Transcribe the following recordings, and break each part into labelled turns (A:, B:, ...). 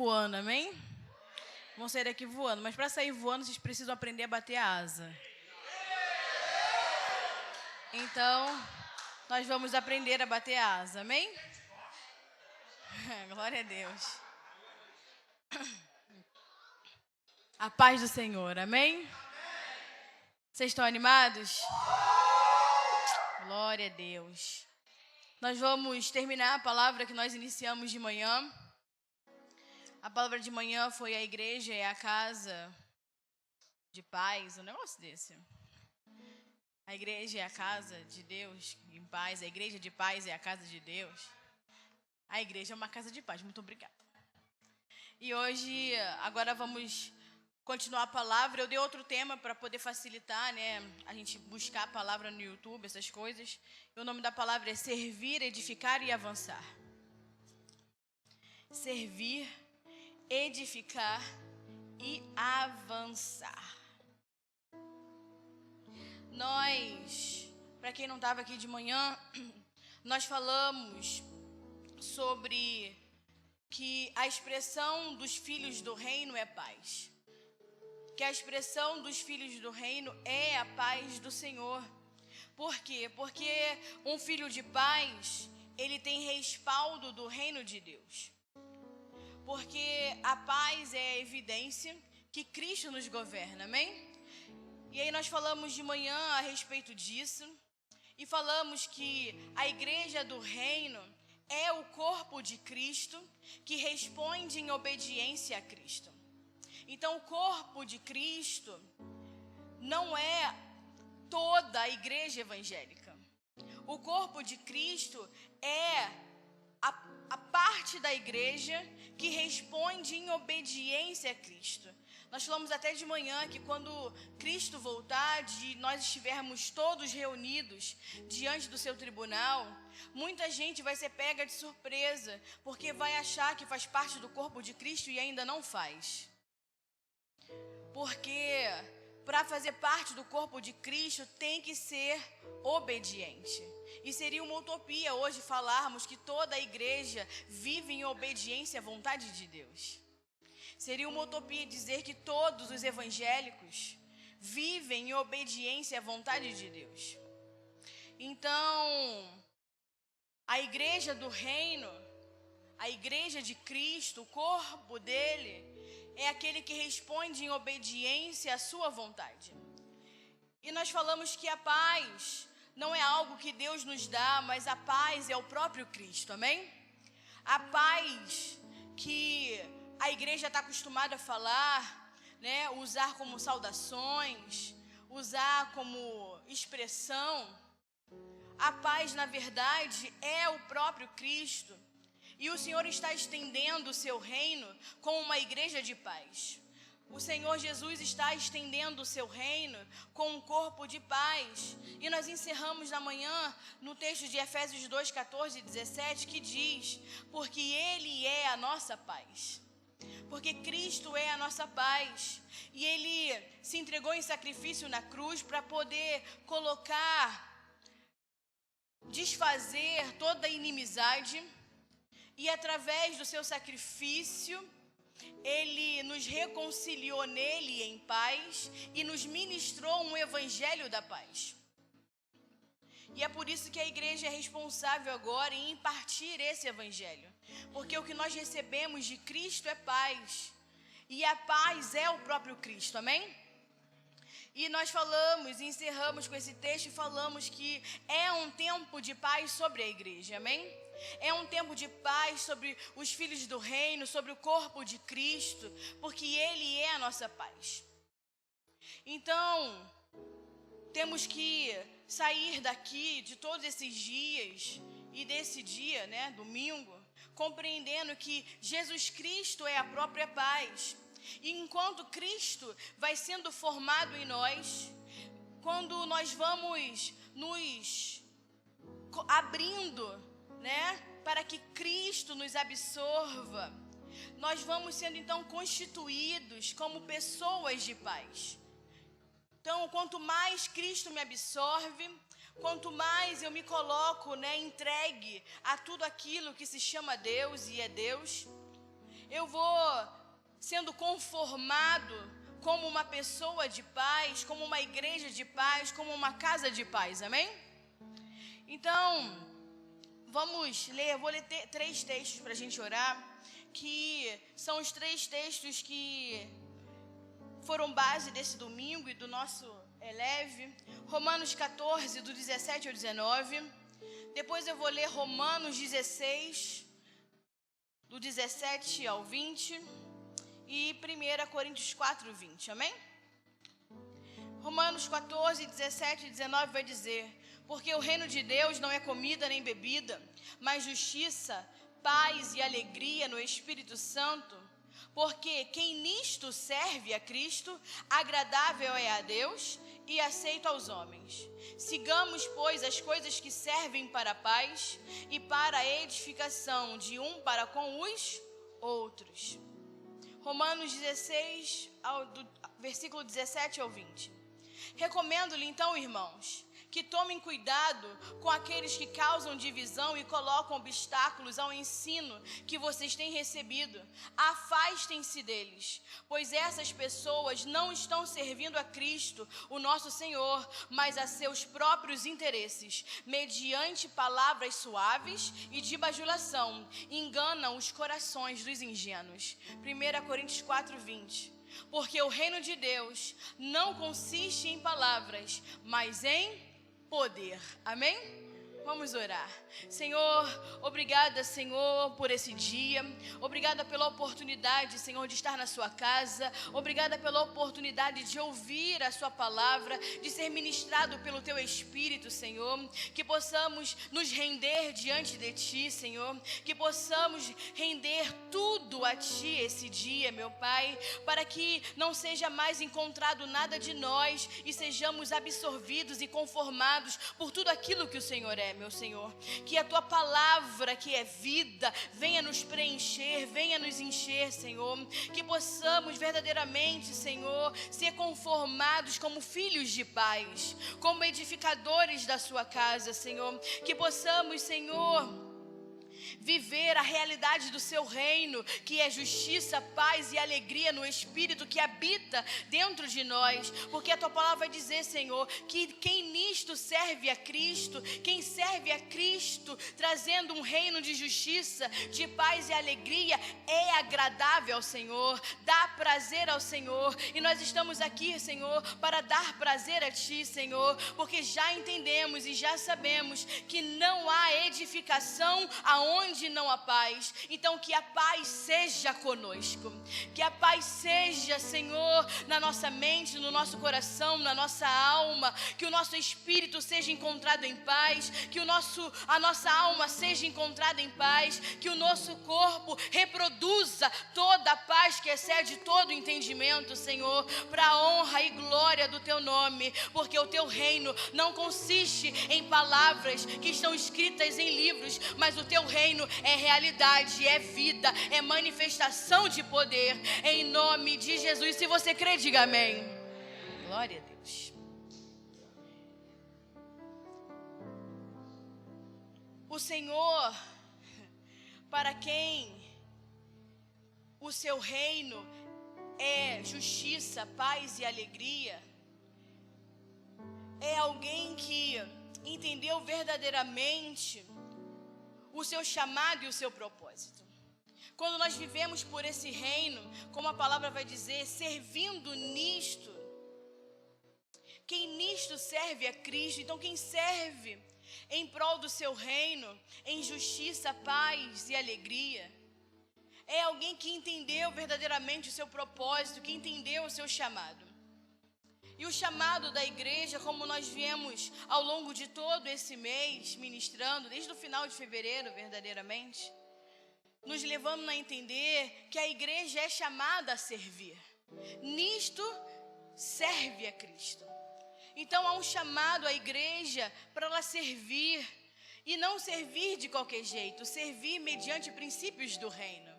A: voando, amém? Vão sair daqui voando, mas para sair voando vocês precisam aprender a bater a asa. Então, nós vamos aprender a bater a asa, amém? Glória a Deus. A paz do Senhor, amém? Vocês estão animados? Glória a Deus. Nós vamos terminar a palavra que nós iniciamos de manhã. A palavra de manhã foi a igreja é a casa de paz, um negócio desse. A igreja é a casa de Deus em paz, a igreja de paz é a casa de Deus. A igreja é uma casa de paz, muito obrigada. E hoje, agora vamos continuar a palavra. Eu dei outro tema para poder facilitar, né, a gente buscar a palavra no YouTube, essas coisas. E o nome da palavra é servir, edificar e avançar. Servir, edificar e avançar. Nós, para quem não estava aqui de manhã, nós falamos sobre que a expressão dos filhos do reino é paz. Que a expressão dos filhos do reino é a paz do Senhor. Por quê? Porque um filho de paz, ele tem respaldo do reino de Deus. Porque a paz é a evidência que Cristo nos governa, amém? E aí nós falamos de manhã a respeito disso. E falamos que a igreja do reino é o corpo de Cristo que responde em obediência a Cristo. Então o corpo de Cristo não é toda a igreja evangélica. O corpo de Cristo é a parte da igreja que responde em obediência a Cristo. Nós falamos até de manhã que quando Cristo voltar, de nós estivermos todos reunidos diante do seu tribunal, muita gente vai ser pega de surpresa, porque vai achar que faz parte do corpo de Cristo e ainda não faz. Porque para fazer parte do corpo de Cristo tem que ser obediente. E seria uma utopia hoje falarmos que toda a igreja vive em obediência à vontade de Deus. Seria uma utopia dizer que todos os evangélicos vivem em obediência à vontade de Deus. Então, a igreja do reino, a igreja de Cristo, o corpo dele, é aquele que responde em obediência à sua vontade. E nós falamos que a paz não é algo que Deus nos dá, mas a paz é o próprio Cristo, amém? A paz que a igreja está acostumada a falar, né, usar como saudações, usar como expressão. A paz, na verdade, é o próprio Cristo. E o Senhor está estendendo o seu reino com uma igreja de paz. O Senhor Jesus está estendendo o seu reino com um corpo de paz. E nós encerramos na manhã no texto de Efésios 2, 14 e 17, que diz: porque Ele é a nossa paz. Porque Cristo é a nossa paz. E Ele se entregou em sacrifício na cruz para poder desfazer toda a inimizade. E através do seu sacrifício, Ele nos reconciliou nele em paz e nos ministrou um evangelho da paz. E é por isso que a igreja é responsável agora em impartir esse evangelho. Porque o que nós recebemos de Cristo é paz. E a paz é o próprio Cristo, amém? E nós encerramos com esse texto e falamos que é um tempo de paz sobre a igreja, amém? É um tempo de paz sobre os filhos do reino, sobre o corpo de Cristo, porque Ele é a nossa paz. Então, temos que sair daqui de todos esses dias e desse dia, né, domingo, compreendendo que Jesus Cristo é a própria paz. E enquanto Cristo vai sendo formado em nós, quando nós vamos nos abrindo, né, para que Cristo nos absorva, nós vamos sendo então constituídos como pessoas de paz. Então, quanto mais Cristo me absorve, quanto mais eu me coloco, né, entregue a tudo aquilo que se chama Deus e é Deus, eu vou sendo conformado como uma pessoa de paz, como uma igreja de paz, como uma casa de paz, amém? Então, vamos ler, vou ler 3 textos para a gente orar, que são os 3 textos que foram base desse domingo e do nosso Eleve. Romanos 14, do 17 ao 19. Depois eu vou ler Romanos 16, do 17 ao 20. E 1 Coríntios 4, 20, amém? Romanos 14, 17 e 19 vai dizer: porque o reino de Deus não é comida nem bebida, mas justiça, paz e alegria no Espírito Santo. Porque quem nisto serve a Cristo, agradável é a Deus e aceito aos homens. Sigamos, pois, as coisas que servem para a paz e para a edificação de um para com os outros. Romanos 16, versículo 17 ao 20. Recomendo-lhe então, irmãos, que tomem cuidado com aqueles que causam divisão e colocam obstáculos ao ensino que vocês têm recebido. Afastem-se deles, pois essas pessoas não estão servindo a Cristo, o nosso Senhor, mas a seus próprios interesses. Mediante palavras suaves e de bajulação, enganam os corações dos ingênuos. 1 Coríntios 4, 20. Porque o reino de Deus não consiste em palavras, mas em poder. Amém? Vamos orar. Senhor, obrigada, Senhor, por esse dia. Obrigada pela oportunidade, Senhor, de estar na sua casa. Obrigada pela oportunidade de ouvir a sua palavra, de ser ministrado pelo teu Espírito, Senhor. Que possamos nos render diante de ti, Senhor. Que possamos render tudo a ti esse dia, meu Pai, para que não seja mais encontrado nada de nós e sejamos absorvidos e conformados por tudo aquilo que o Senhor é, meu Senhor. Que a tua palavra, que é vida, venha nos preencher, venha nos encher, Senhor. Que possamos verdadeiramente, Senhor, ser conformados como filhos de paz, como edificadores da sua casa, Senhor. Que possamos, Senhor, viver a realidade do seu reino, que é justiça, paz e alegria no Espírito que habita dentro de nós, porque a tua palavra vai dizer, Senhor, que quem nisto serve a Cristo, quem serve a Cristo, trazendo um reino de justiça, de paz e alegria, é agradável ao Senhor, dá prazer ao Senhor, e nós estamos aqui, Senhor, para dar prazer a ti, Senhor, porque já entendemos e já sabemos que não há edificação aonde não há paz. Então que a paz seja conosco, que a paz seja, Senhor, na nossa mente, no nosso coração, na nossa alma, que o nosso espírito seja encontrado em paz, que a nossa alma seja encontrada em paz, que o nosso corpo reproduza toda a paz que excede todo o entendimento, Senhor, para a honra e glória do teu nome, porque o teu reino não consiste em palavras que estão escritas em livros, mas o teu reino é realidade, é vida, é manifestação de poder, em nome de Jesus. Se você crê, diga amém. Glória a Deus. O Senhor, para quem o seu reino é justiça, paz e alegria, é alguém que entendeu verdadeiramente o seu chamado e o seu propósito. Quando nós vivemos por esse reino, como a palavra vai dizer, servindo nisto, quem nisto serve a Cristo, então quem serve em prol do seu reino, em justiça, paz e alegria, é alguém que entendeu verdadeiramente o seu propósito, que entendeu o seu chamado. E o chamado da igreja, como nós viemos ao longo de todo esse mês ministrando, desde o final de fevereiro verdadeiramente, nos levando a entender que a igreja é chamada a servir. Nisto serve a Cristo. Então há um chamado à igreja para ela servir, e não servir de qualquer jeito, servir mediante princípios do reino,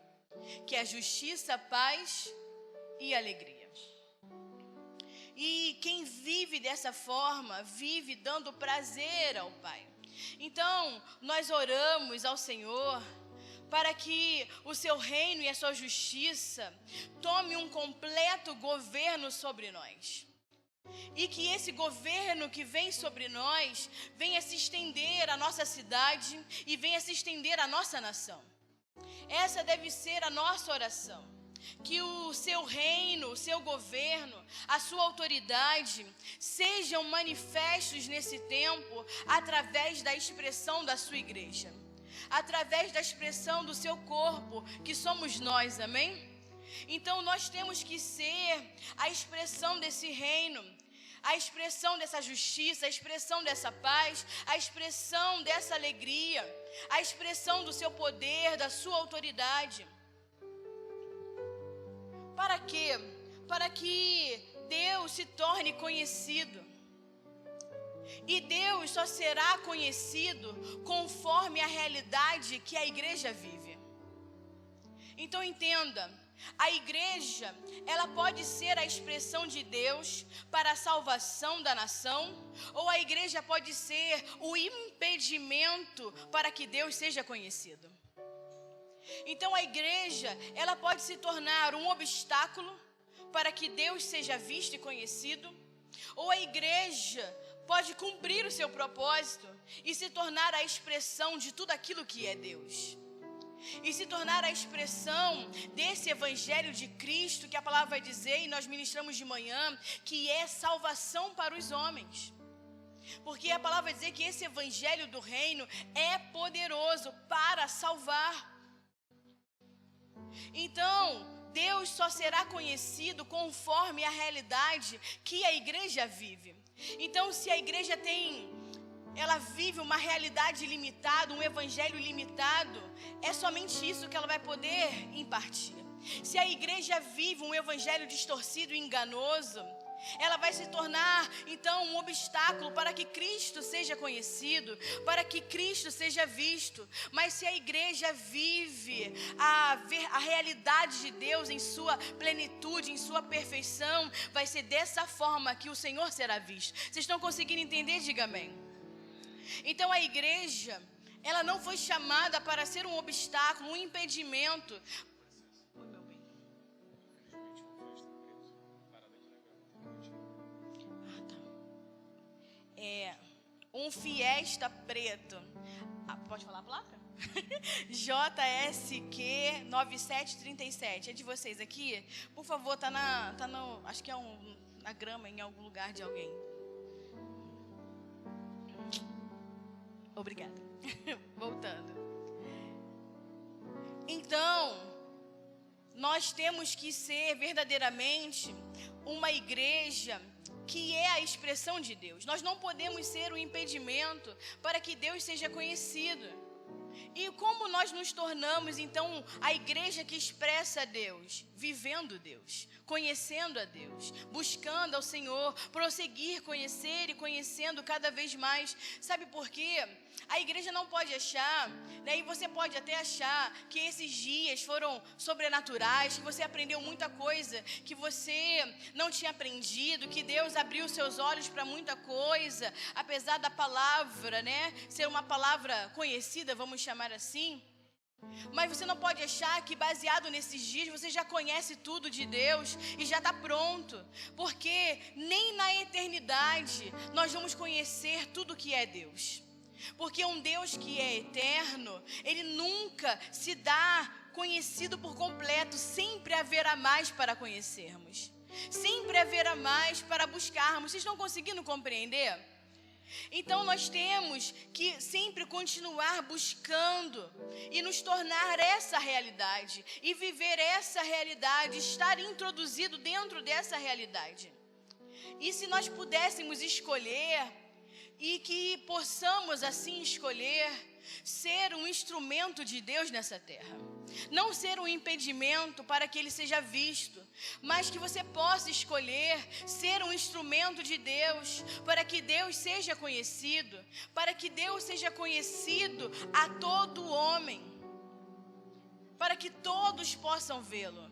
A: que é justiça, paz e alegria. E quem vive dessa forma, vive dando prazer ao Pai. Então, nós oramos ao Senhor para que o seu reino e a sua justiça tome um completo governo sobre nós. E que esse governo que vem sobre nós venha se estender à nossa cidade e venha se estender à nossa nação. Essa deve ser a nossa oração. Que o seu reino, o seu governo, a sua autoridade sejam manifestos nesse tempo através da expressão da sua igreja, através da expressão do seu corpo, que somos nós, amém? Então nós temos que ser a expressão desse reino, a expressão dessa justiça, a expressão dessa paz, a expressão dessa alegria, a expressão do seu poder, da sua autoridade. Para quê? Para que Deus se torne conhecido. E Deus só será conhecido conforme a realidade que a igreja vive. Então entenda, a igreja, ela pode ser a expressão de Deus para a salvação da nação, ou a igreja pode ser o impedimento para que Deus seja conhecido. Então a igreja, ela pode se tornar um obstáculo para que Deus seja visto e conhecido, ou a igreja pode cumprir o seu propósito e se tornar a expressão de tudo aquilo que é Deus. E se tornar a expressão desse evangelho de Cristo, que a palavra vai dizer, e nós ministramos de manhã, que é salvação para os homens. Porque a palavra vai dizer que esse evangelho do reino é poderoso para salvar. Então, Deus só será conhecido conforme a realidade que a igreja vive. Então, se a igreja ela vive uma realidade limitada, um evangelho limitado, é somente isso que ela vai poder impartir. Se a igreja vive um evangelho distorcido e enganoso, ela vai se tornar, então, um obstáculo para que Cristo seja conhecido, para que Cristo seja visto. Mas se a igreja vive a realidade de Deus em sua plenitude, em sua perfeição, vai ser dessa forma que o Senhor será visto. Vocês estão conseguindo entender? Diga amém. Então a igreja, ela não foi chamada para ser um obstáculo, um impedimento. Um Fiesta preto. Pode falar a placa? JSQ 9737. É de vocês aqui? Por favor, acho que é na grama, em algum lugar de alguém. Obrigada. Voltando. Então, nós temos que ser verdadeiramente uma igreja que é a expressão de Deus. Nós não podemos ser um impedimento para que Deus seja conhecido. E como nós nos tornamos, então, a igreja que expressa a Deus? Vivendo Deus, conhecendo a Deus, buscando ao Senhor, prosseguir, conhecer e conhecendo cada vez mais. Sabe por quê? A igreja não pode achar, né, e você pode até achar que esses dias foram sobrenaturais, que você aprendeu muita coisa que você não tinha aprendido, que Deus abriu seus olhos para muita coisa, apesar da palavra, né, ser uma palavra conhecida, vamos chamar assim. Mas você não pode achar que baseado nesses dias você já conhece tudo de Deus e já está pronto, porque nem na eternidade nós vamos conhecer tudo que é Deus. Porque um Deus que é eterno, Ele nunca se dá conhecido por completo. Sempre haverá mais para conhecermos. Sempre haverá mais para buscarmos. Vocês estão conseguindo compreender? Então nós temos que sempre continuar buscando e nos tornar essa realidade. E viver essa realidade, estar introduzido dentro dessa realidade. E se nós pudéssemos escolher, e que possamos assim escolher ser um instrumento de Deus nessa terra. Não ser um impedimento para que Ele seja visto, mas que você possa escolher ser um instrumento de Deus, para que Deus seja conhecido, para que Deus seja conhecido a todo homem, para que todos possam vê-lo.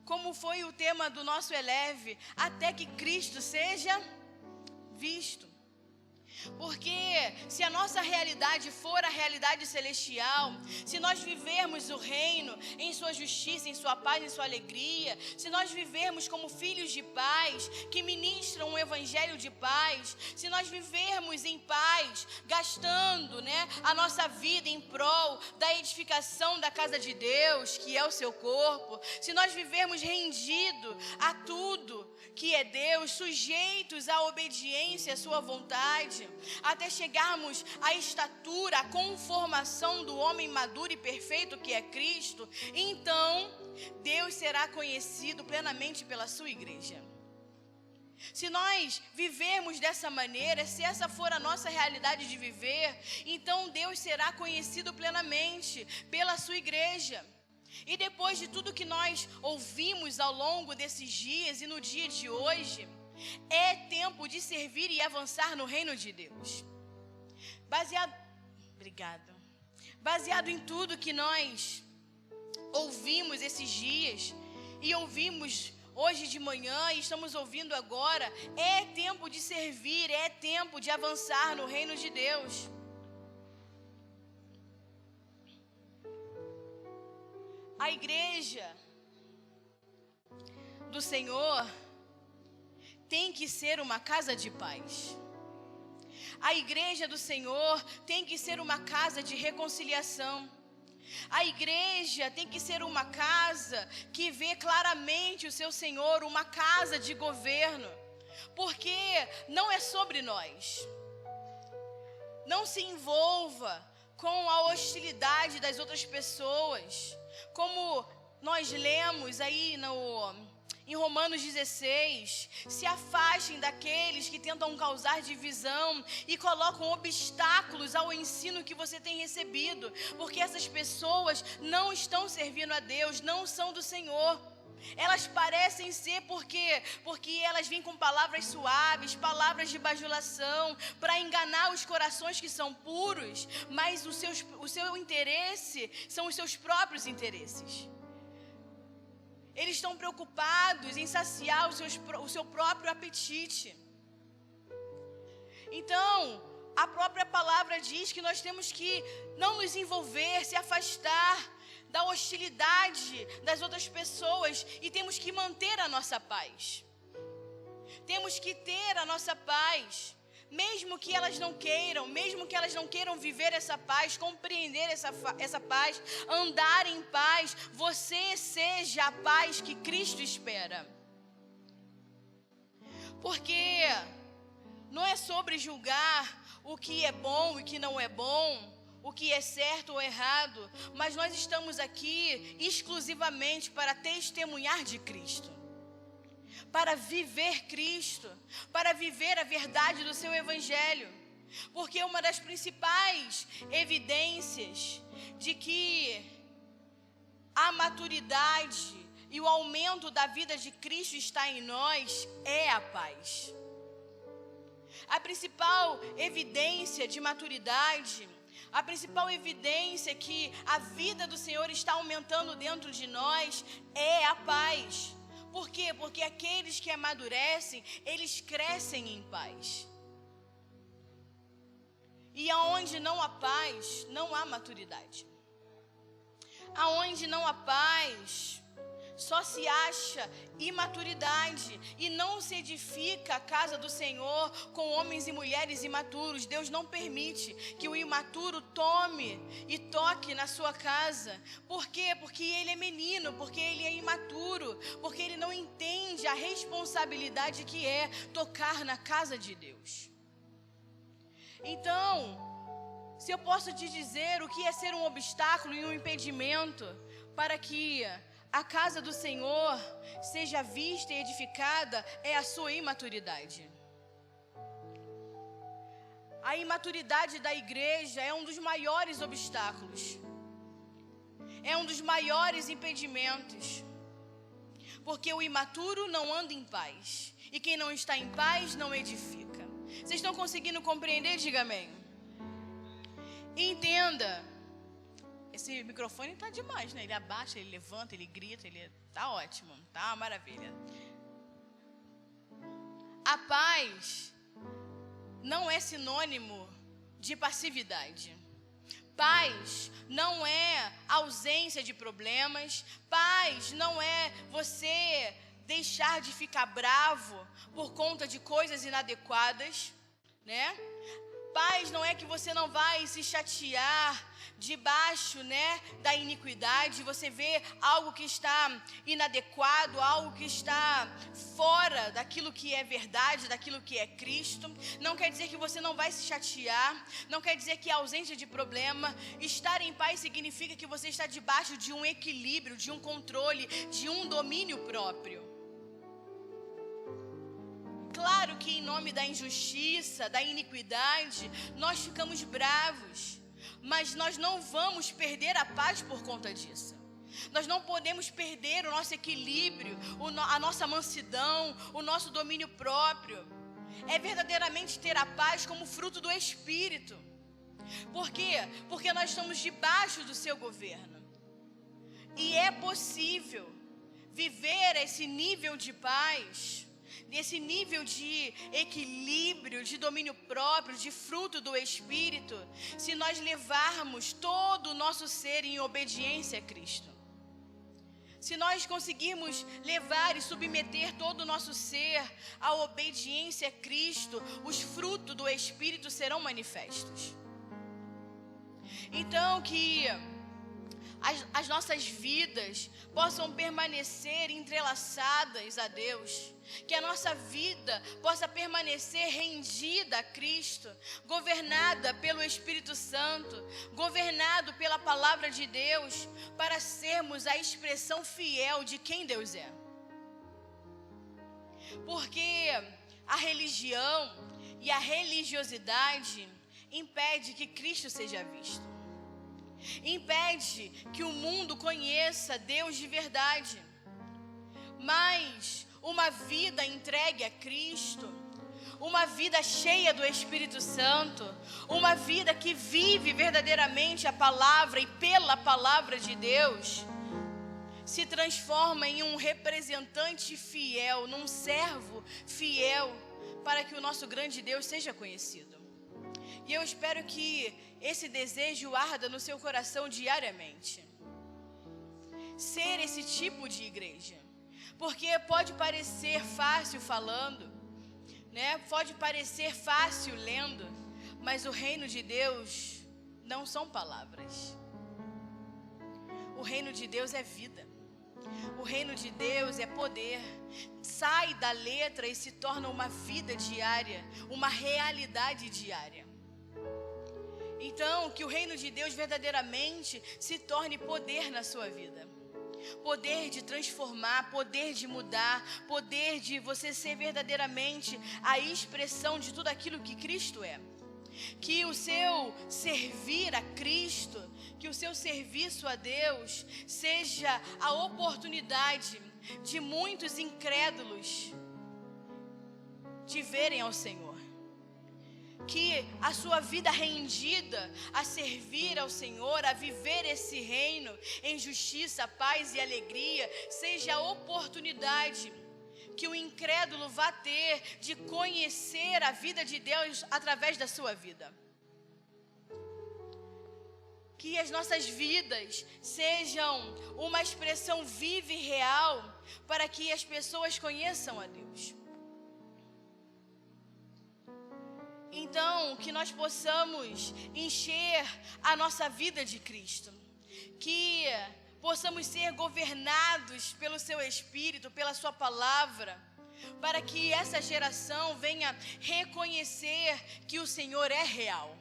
A: Como foi o tema do nosso Eleve, até que Cristo seja visto. Porque se a nossa realidade for a realidade celestial, se nós vivermos o reino em sua justiça, em sua paz, em sua alegria, se nós vivermos como filhos de paz, que ministram um evangelho de paz, se nós vivermos em paz, gastando, a nossa vida em prol da edificação da casa de Deus, que é o seu corpo, se nós vivermos rendido a tudo que é Deus, sujeitos à obediência à sua vontade, até chegarmos à estatura, à conformação do homem maduro e perfeito que é Cristo, então Deus será conhecido plenamente pela sua igreja. Se nós vivermos dessa maneira, se essa for a nossa realidade de viver, então Deus será conhecido plenamente pela sua igreja. E depois de tudo que nós ouvimos ao longo desses dias e no dia de hoje, é tempo de servir e avançar no reino de Deus. Baseado em tudo que nós ouvimos esses dias e ouvimos hoje de manhã e estamos ouvindo agora, é tempo de servir, é tempo de avançar no reino de Deus. A igreja do Senhor tem que ser uma casa de paz. A igreja do Senhor tem que ser uma casa de reconciliação. A igreja tem que ser uma casa que vê claramente o seu Senhor, uma casa de governo. Porque não é sobre nós. Não se envolva com a hostilidade das outras pessoas. Como nós lemos aí em Romanos 16, se afastem daqueles que tentam causar divisão e colocam obstáculos ao ensino que você tem recebido, porque essas pessoas não estão servindo a Deus, não são do Senhor. Elas parecem ser porque elas vêm com palavras suaves, palavras de bajulação, para enganar os corações que são puros, mas o seu interesse são os seus próprios interesses. Eles estão preocupados em saciar o seu próprio apetite. Então, a própria palavra diz que nós temos que não nos envolver, se afastar da hostilidade das outras pessoas e temos que manter a nossa paz. Temos que ter a nossa paz, mesmo que elas não queiram viver essa paz, compreender essa paz, andar em paz. Você seja a paz que Cristo espera. Porque não é sobre julgar o que é bom e o que não é bom, o que é certo ou errado, mas nós estamos aqui exclusivamente para testemunhar de Cristo, para viver Cristo, para viver a verdade do seu evangelho. Porque uma das principais evidências de que a maturidade e o aumento da vida de Cristo está em nós é a paz. A principal evidência de maturidade, a principal evidência que a vida do Senhor está aumentando dentro de nós é a paz. Por quê? Porque aqueles que amadurecem, eles crescem em paz. E aonde não há paz, não há maturidade. Aonde não há paz, só se acha imaturidade e não se edifica a casa do Senhor com homens e mulheres imaturos. Deus não permite que o imaturo tome e toque na sua casa. Por quê? Porque ele é menino, porque ele é imaturo, porque ele não entende a responsabilidade que é tocar na casa de Deus. Então, se eu posso te dizer o que é ser um obstáculo e um impedimento para que a casa do Senhor seja vista e edificada, é a sua imaturidade. A imaturidade da igreja é um dos maiores obstáculos, é um dos maiores impedimentos, porque o imaturo não anda em paz, e quem não está em paz não edifica. Vocês estão conseguindo compreender? Diga amém. Entenda. Esse microfone tá demais, né? Ele abaixa, ele levanta, ele grita, tá ótimo, tá uma maravilha. A paz não é sinônimo de passividade. Paz não é ausência de problemas. Paz não é você deixar de ficar bravo por conta de coisas inadequadas, né? Paz não é que você não vai se chatear debaixo, né, da iniquidade. Você vê algo que está inadequado, algo que está fora daquilo que é verdade, daquilo que é Cristo. Não quer dizer que você não vai se chatear, não quer dizer que a ausência de problema. Estar em paz significa que você está debaixo de um equilíbrio, de um controle, de um domínio próprio. Claro que em nome da injustiça, da iniquidade, nós ficamos bravos, mas nós não vamos perder a paz por conta disso. Nós não podemos perder o nosso equilíbrio, a nossa mansidão, o nosso domínio próprio. É verdadeiramente ter a paz como fruto do Espírito. Por quê? Porque nós estamos debaixo do seu governo. E é possível viver esse nível de paz, nesse nível de equilíbrio, de domínio próprio, de fruto do Espírito, se nós levarmos todo o nosso ser em obediência a Cristo. Se nós conseguirmos levar e submeter todo o nosso ser à obediência a Cristo, os frutos do Espírito serão manifestos. Então, que as nossas vidas possam permanecer entrelaçadas a Deus, que a nossa vida possa permanecer rendida a Cristo, governada pelo Espírito Santo, governado pela palavra de Deus, para sermos a expressão fiel de quem Deus é. Porque a religião e a religiosidade impede que Cristo seja visto. Impede que o mundo conheça Deus de verdade. Mas uma vida entregue a Cristo, uma vida cheia do Espírito Santo, uma vida que vive verdadeiramente a palavra e pela palavra de Deus, se transforma em um representante fiel, num servo fiel, para que o nosso grande Deus seja conhecido. E eu espero que esse desejo arda no seu coração diariamente. Ser esse tipo de igreja. Porque pode parecer fácil falando, né? Pode parecer fácil lendo, mas o reino de Deus não são palavras. O reino de Deus é vida. O reino de Deus é poder. Sai da letra e se torna uma vida diária, uma realidade diária. Então, que o reino de Deus verdadeiramente se torne poder na sua vida. Poder de transformar, poder de mudar, poder de você ser verdadeiramente a expressão de tudo aquilo que Cristo é. Que o seu servir a Cristo, que o seu serviço a Deus seja a oportunidade de muitos incrédulos te verem ao Senhor. Que a sua vida rendida a servir ao Senhor, a viver esse reino em justiça, paz e alegria, seja a oportunidade que o incrédulo vá ter de conhecer a vida de Deus através da sua vida. Que as nossas vidas sejam uma expressão viva e real para que as pessoas conheçam a Deus. Então, que nós possamos encher a nossa vida de Cristo. Que possamos ser governados pelo seu Espírito, pela sua palavra, para que essa geração venha reconhecer que o Senhor é real.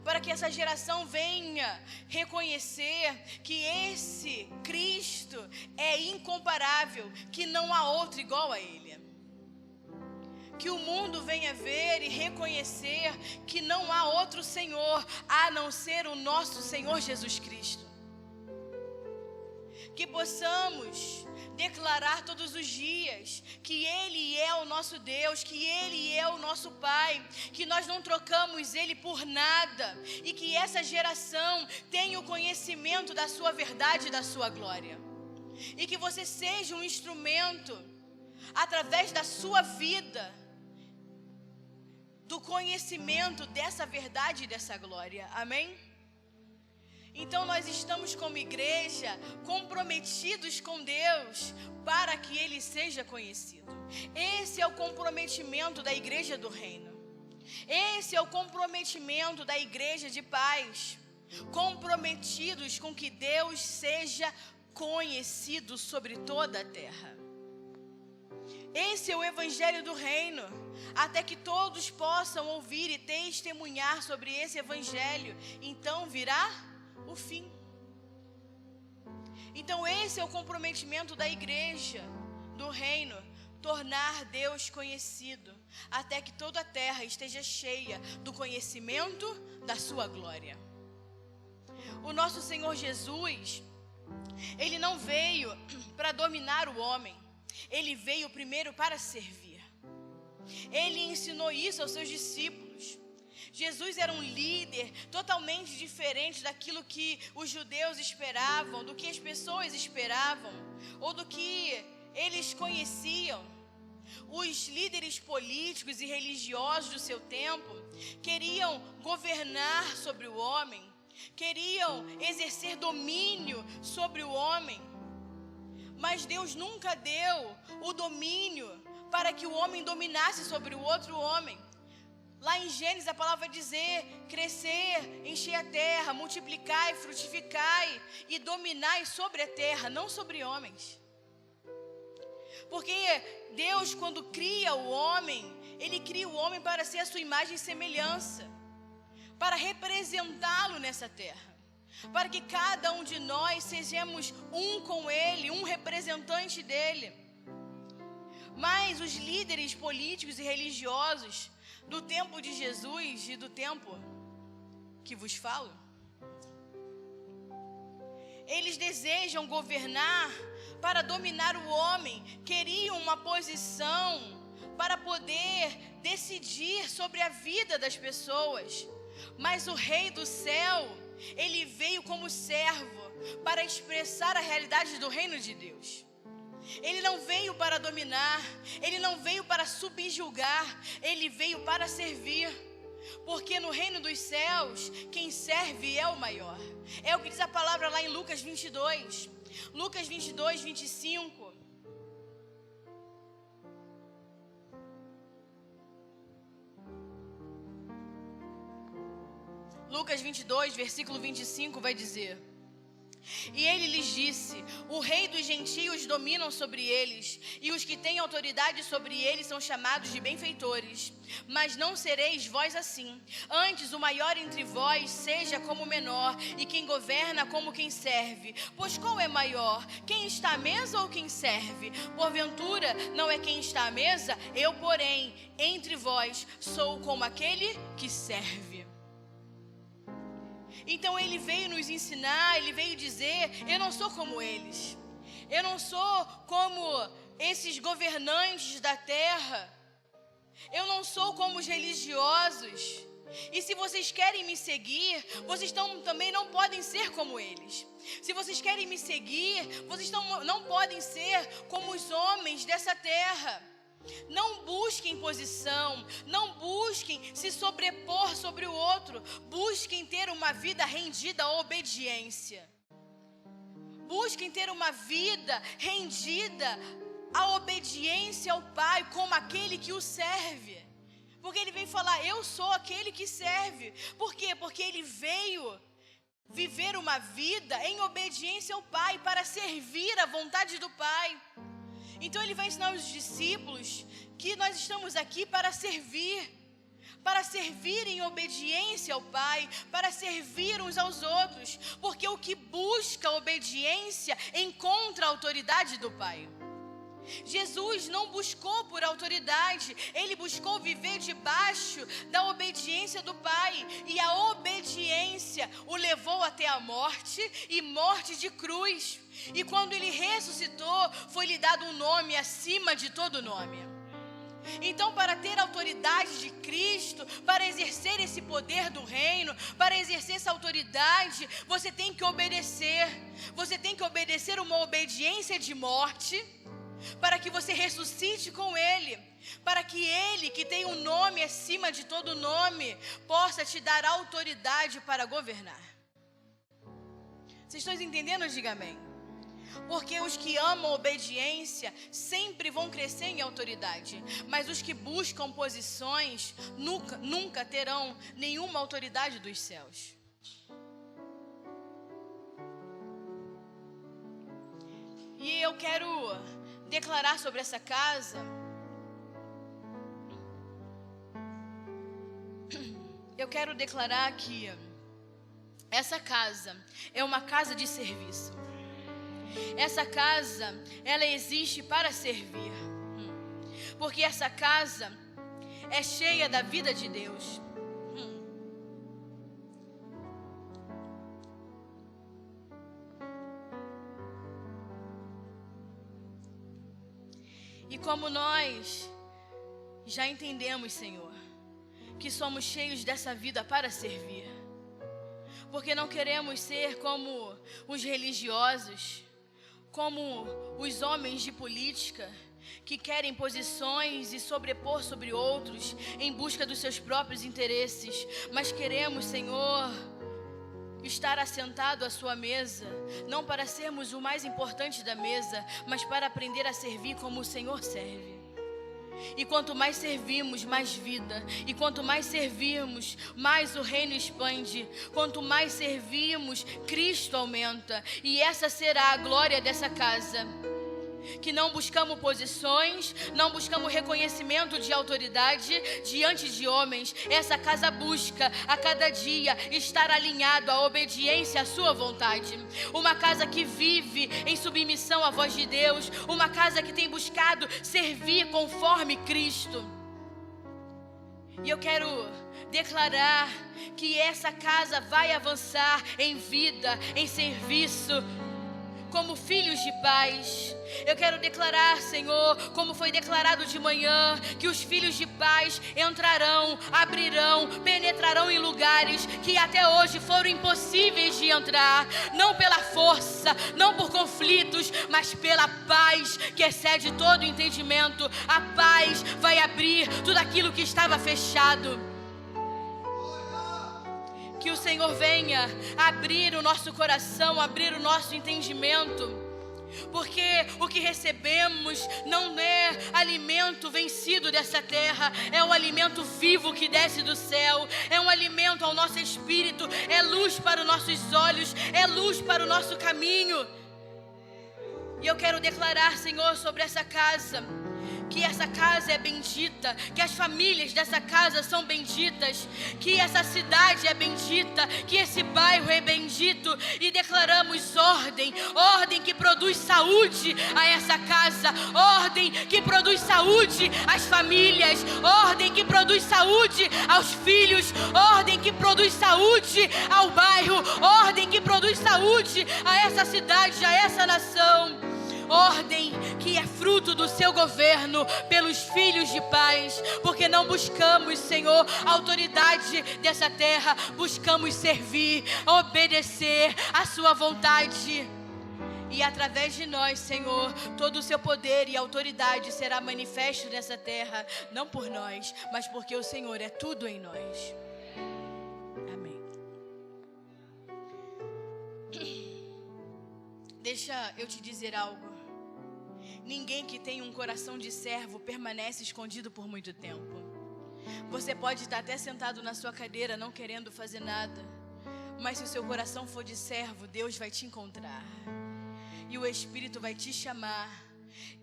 A: Para que essa geração venha reconhecer que esse Cristo é incomparável, que não há outro igual a Ele. Que o mundo venha ver e reconhecer que não há outro Senhor a não ser o nosso Senhor Jesus Cristo. Que possamos declarar todos os dias que Ele é o nosso Deus, que Ele é o nosso Pai, que nós não trocamos Ele por nada e que essa geração tenha o conhecimento da sua verdade e da sua glória. E que você seja um instrumento através da sua vida do conhecimento dessa verdade e dessa glória. Amém? Então nós estamos como igreja comprometidos com Deus para que Ele seja conhecido. Esse é o comprometimento da igreja do reino. Esse é o comprometimento da igreja de paz. Comprometidos com que Deus seja conhecido sobre toda a terra. Esse é o evangelho do reino, até que todos possam ouvir e testemunhar sobre esse evangelho, então virá o fim. Então esse é o comprometimento da igreja do reino, tornar Deus conhecido, até que toda a terra esteja cheia do conhecimento da sua glória. O nosso Senhor Jesus, Ele não veio para dominar o homem, Ele veio primeiro para servir. Ele ensinou isso aos seus discípulos. Jesus era um líder totalmente diferente daquilo que os judeus esperavam, do que as pessoas esperavam, ou do que eles conheciam. Os líderes políticos e religiosos do seu tempo queriam governar sobre o homem, queriam exercer domínio sobre o homem. Mas Deus nunca deu o domínio para que o homem dominasse sobre o outro homem. Lá em Gênesis a palavra vai dizer: crescer, encher a terra, multiplicai, frutificai e dominai sobre a terra, não sobre homens. Porque Deus, quando cria o homem, Ele cria o homem para ser a sua imagem e semelhança, para representá-lo nessa terra, para que cada um de nós sejamos um com Ele, um representante dEle. Mas os líderes políticos e religiosos do tempo de Jesus e do tempo que vos falo, eles desejam governar para dominar o homem, queriam uma posição para poder decidir sobre a vida das pessoas. Mas o Rei do Céu, Ele veio como servo para expressar a realidade do reino de Deus. Ele não veio para dominar, Ele não veio para subjugar, Ele veio para servir. Porque no reino dos céus, quem serve é o maior. É o que diz a palavra lá em Lucas 22. Lucas 22, 25. Lucas 22, versículo 25 vai dizer: e ele lhes disse: o rei dos gentios dominam sobre eles, e os que têm autoridade sobre eles são chamados de benfeitores. Mas não sereis vós assim. Antes o maior entre vós seja como o menor, e quem governa como quem serve. Pois qual é maior, quem está à mesa ou quem serve? Porventura não é quem está à mesa? Eu, porém, entre vós sou como aquele que serve. Então Ele veio nos ensinar, Ele veio dizer: eu não sou como eles, eu não sou como esses governantes da terra, eu não sou como os religiosos. E se vocês querem me seguir, vocês também não podem ser como eles. Se vocês querem me seguir, vocês não podem ser como os homens dessa terra. Não busquem posição, não busquem se sobrepor sobre o outro, busquem ter uma vida rendida à obediência. Busquem ter uma vida rendida à obediência ao Pai, como aquele que o serve. Porque Ele vem falar: eu sou aquele que serve. Por quê? Porque Ele veio viver uma vida em obediência ao Pai, para servir a vontade do Pai. Então Ele vai ensinar os discípulos que nós estamos aqui para servir em obediência ao Pai, para servir uns aos outros, porque o que busca obediência encontra a autoridade do Pai. Jesus não buscou por autoridade, Ele buscou viver debaixo da obediência do Pai, e a obediência o levou até a morte, e morte de cruz. E quando Ele ressuscitou, foi-lhe dado um nome acima de todo nome. Então, para ter a autoridade de Cristo, para exercer esse poder do reino, para exercer essa autoridade, você tem que obedecer. Você tem que obedecer uma obediência de morte, para que você ressuscite com Ele, para que Ele, que tem um nome acima de todo nome, possa te dar autoridade para governar. Vocês estão entendendo? Diga amém. Porque os que amam obediência sempre vão crescer em autoridade, mas os que buscam posições nunca terão nenhuma autoridade dos céus. E eu quero declarar sobre essa casa. Eu quero declarar que essa casa é uma casa de serviço. Essa casa, ela existe para servir. Porque essa casa é cheia da vida de Deus. E como nós já entendemos, Senhor, que somos cheios dessa vida para servir. Porque não queremos ser como os religiosos, como os homens de política, que querem posições e sobrepor sobre outros em busca dos seus próprios interesses. Mas queremos, Senhor, estar assentado à sua mesa, não para sermos o mais importante da mesa, mas para aprender a servir como o Senhor serve. E quanto mais servimos, mais vida. E quanto mais servirmos, mais o reino expande. Quanto mais servimos, Cristo aumenta. E essa será a glória dessa casa. Que não buscamos posições, não buscamos reconhecimento de autoridade diante de homens. Essa casa busca a cada dia estar alinhado à obediência à sua vontade. Uma casa que vive em submissão à voz de Deus. Uma casa que tem buscado servir conforme Cristo. E eu quero declarar que essa casa vai avançar em vida, em serviço, como filhos de paz. Eu quero declarar, Senhor, como foi declarado de manhã, que os filhos de paz entrarão, abrirão, penetrarão em lugares que até hoje foram impossíveis de entrar, não pela força, não por conflitos, mas pela paz que excede todo entendimento. A paz vai abrir tudo aquilo que estava fechado. Que o Senhor venha abrir o nosso coração, abrir o nosso entendimento. Porque o que recebemos não é alimento vencido dessa terra, é um alimento vivo que desce do céu, é um alimento ao nosso espírito, é luz para os nossos olhos, é luz para o nosso caminho. E eu quero declarar, Senhor, sobre essa casa, que essa casa é bendita, que as famílias dessa casa são benditas, que essa cidade é bendita, que esse bairro é bendito. E declaramos ordem, ordem que produz saúde a essa casa, ordem que produz saúde às famílias, ordem que produz saúde aos filhos, ordem que produz saúde ao bairro, ordem que produz saúde a essa cidade, a essa nação. Ordem que é fruto do seu governo pelos filhos de paz, porque não buscamos, Senhor, autoridade dessa terra, buscamos servir, obedecer a sua vontade. E através de nós, Senhor, todo o seu poder e autoridade será manifesto nessa terra, não por nós, mas porque o Senhor é tudo em nós. Amém. Deixa eu te dizer algo. Ninguém que tem um coração de servo permanece escondido por muito tempo. Você pode estar até sentado na sua cadeira não querendo fazer nada, mas se o seu coração for de servo, Deus vai te encontrar e o Espírito vai te chamar.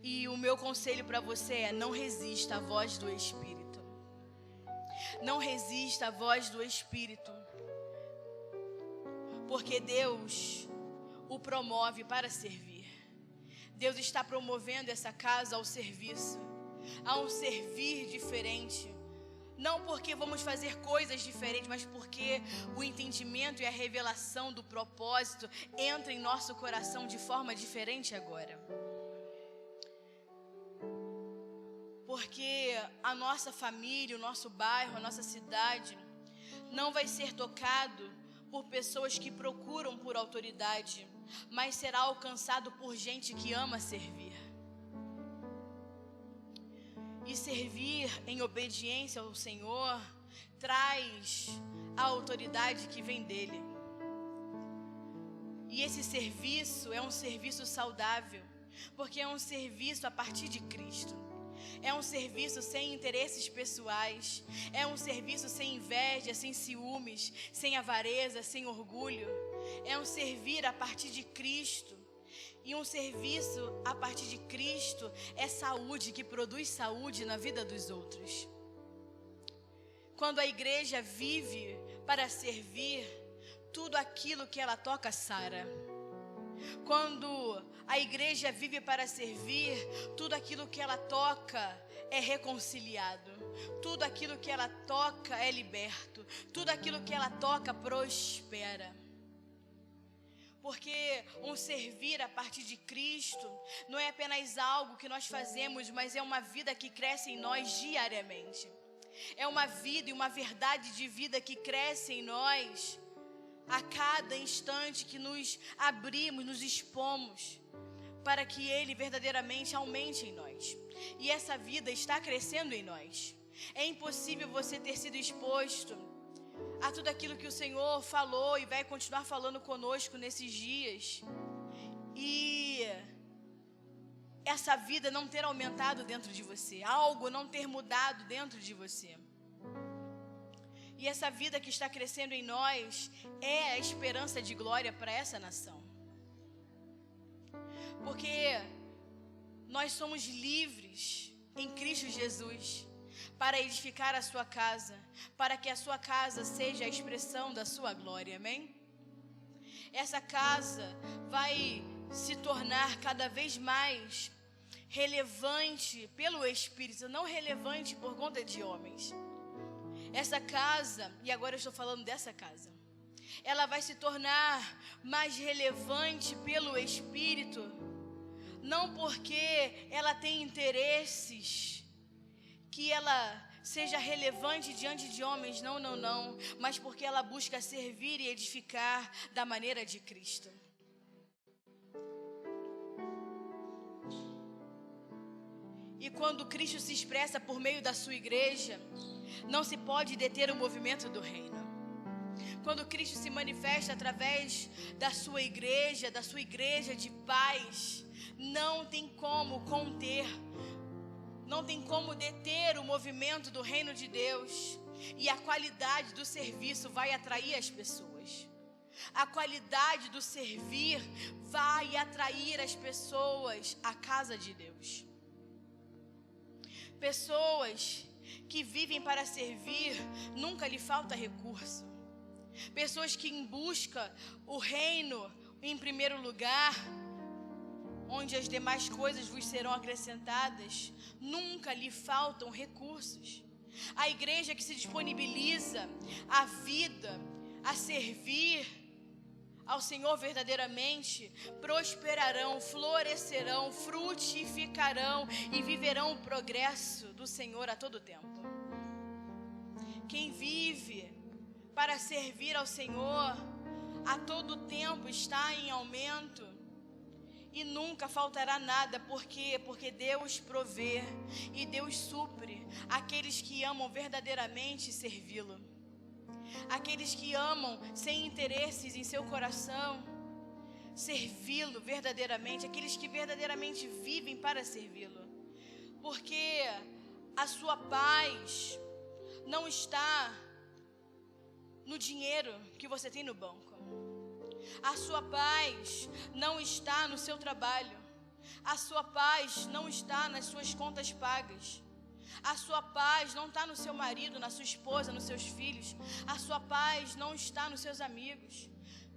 A: E o meu conselho para você é: não resista à voz do Espírito. Não resista à voz do Espírito, porque Deus o promove para servir. Deus está promovendo essa casa ao serviço, a um servir diferente. Não porque vamos fazer coisas diferentes, mas porque o entendimento e a revelação do propósito entra em nosso coração de forma diferente agora. Porque a nossa família, o nosso bairro, a nossa cidade não vai ser tocado por pessoas que procuram por autoridade, mas será alcançado por gente que ama servir. E servir em obediência ao Senhor traz a autoridade que vem dele. E esse serviço é um serviço saudável, porque é um serviço a partir de Cristo. É um serviço sem interesses pessoais. É um serviço sem inveja, sem ciúmes, sem avareza, sem orgulho. É um servir a partir de Cristo. E um serviço a partir de Cristo é saúde, que produz saúde na vida dos outros. Quando a igreja vive para servir, tudo aquilo que ela toca sara. Quando a igreja vive para servir, tudo aquilo que ela toca é reconciliado. Tudo aquilo que ela toca é liberto. Tudo aquilo que ela toca prospera. Porque um servir a partir de Cristo não é apenas algo que nós fazemos, mas é uma vida que cresce em nós diariamente. É uma vida e uma verdade de vida que cresce em nós a cada instante que nos abrimos, nos expomos, para que Ele verdadeiramente aumente em nós. E essa vida está crescendo em nós. É impossível você ter sido exposto a tudo aquilo que o Senhor falou e vai continuar falando conosco nesses dias, e essa vida não ter aumentado dentro de você, algo não ter mudado dentro de você. E essa vida que está crescendo em nós é a esperança de glória para essa nação. Porque nós somos livres em Cristo Jesus para edificar a sua casa, para que a sua casa seja a expressão da sua glória, amém? Essa casa vai se tornar cada vez mais relevante pelo Espírito, não relevante por conta de homens. Essa casa, e agora eu estou falando dessa casa, ela vai se tornar mais relevante pelo Espírito, não porque ela tem interesses, que ela seja relevante diante de homens, não, mas porque ela busca servir e edificar da maneira de Cristo. E quando Cristo se expressa por meio da sua igreja, não se pode deter o movimento do reino. Quando Cristo se manifesta através da sua igreja de paz, não tem como conter, não tem como deter o movimento do reino de Deus. E a qualidade do serviço vai atrair as pessoas. A qualidade do servir vai atrair as pessoas à casa de Deus. Pessoas que vivem para servir, nunca lhe falta recurso. Pessoas que buscam o reino em primeiro lugar, onde as demais coisas vos serão acrescentadas, nunca lhe faltam recursos. A igreja que se disponibiliza a vida, a servir ao Senhor verdadeiramente, prosperarão, florescerão, frutificarão e viverão o progresso do Senhor a todo tempo. Quem vive para servir ao Senhor a todo tempo está em aumento e nunca faltará nada. Por quê? Porque Deus provê e Deus supre aqueles que amam verdadeiramente servi-lo. Aqueles que amam sem interesses em seu coração, servi-lo verdadeiramente, aqueles que verdadeiramente vivem para servi-lo. Porque a sua paz não está no dinheiro que você tem no banco. A sua paz não está no seu trabalho. A sua paz não está nas suas contas pagas. A sua paz não está no seu marido, na sua esposa, nos seus filhos. A sua paz não está nos seus amigos.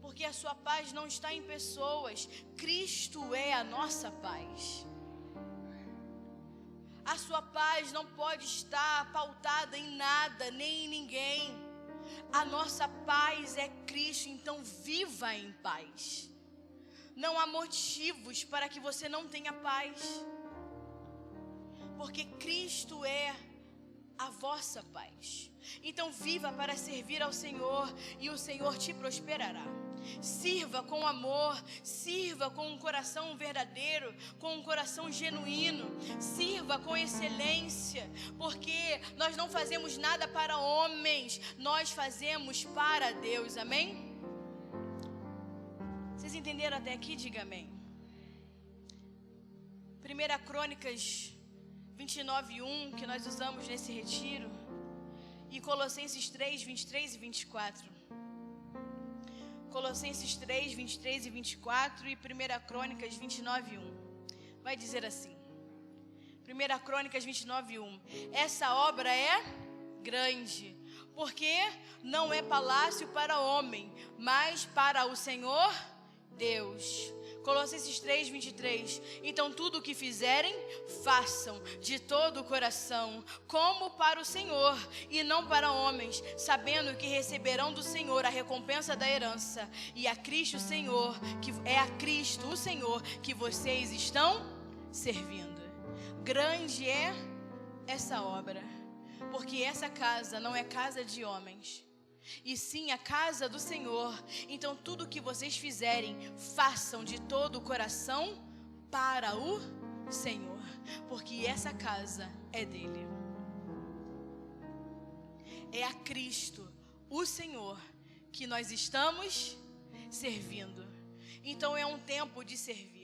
A: Porque a sua paz não está em pessoas. Cristo é a nossa paz. A sua paz não pode estar pautada em nada, nem em ninguém. A nossa paz é Cristo, então viva em paz. Não há motivos para que você não tenha paz. Porque Cristo é a vossa paz. Então viva para servir ao Senhor e o Senhor te prosperará. Sirva com amor, sirva com um coração verdadeiro, com um coração genuíno. Sirva sirva com excelência, porque nós não fazemos nada para homens, nós fazemos para Deus, amém? Vocês entenderam até aqui? Diga amém. 1 Crônicas 29:1, que nós usamos nesse retiro, e Colossenses 3, 23 e 24. Colossenses 3, 23 e 24 e 1 Crônicas 29:1. Vai dizer assim, 1 Crônicas 29:1. Essa obra é grande, porque não é palácio para homem, mas para o Senhor Deus. Colossenses 3, 23. Então tudo o que fizerem, façam de todo o coração, como para o Senhor e não para homens, sabendo que receberão do Senhor a recompensa da herança, e a Cristo o Senhor, que é a Cristo o Senhor que vocês estão servindo. Grande é essa obra, porque essa casa não é casa de homens, e sim a casa do Senhor. Então tudo que vocês fizerem, façam de todo o coração para o Senhor, porque essa casa é dele. É a Cristo, o Senhor, que nós estamos servindo. Então é um tempo de servir.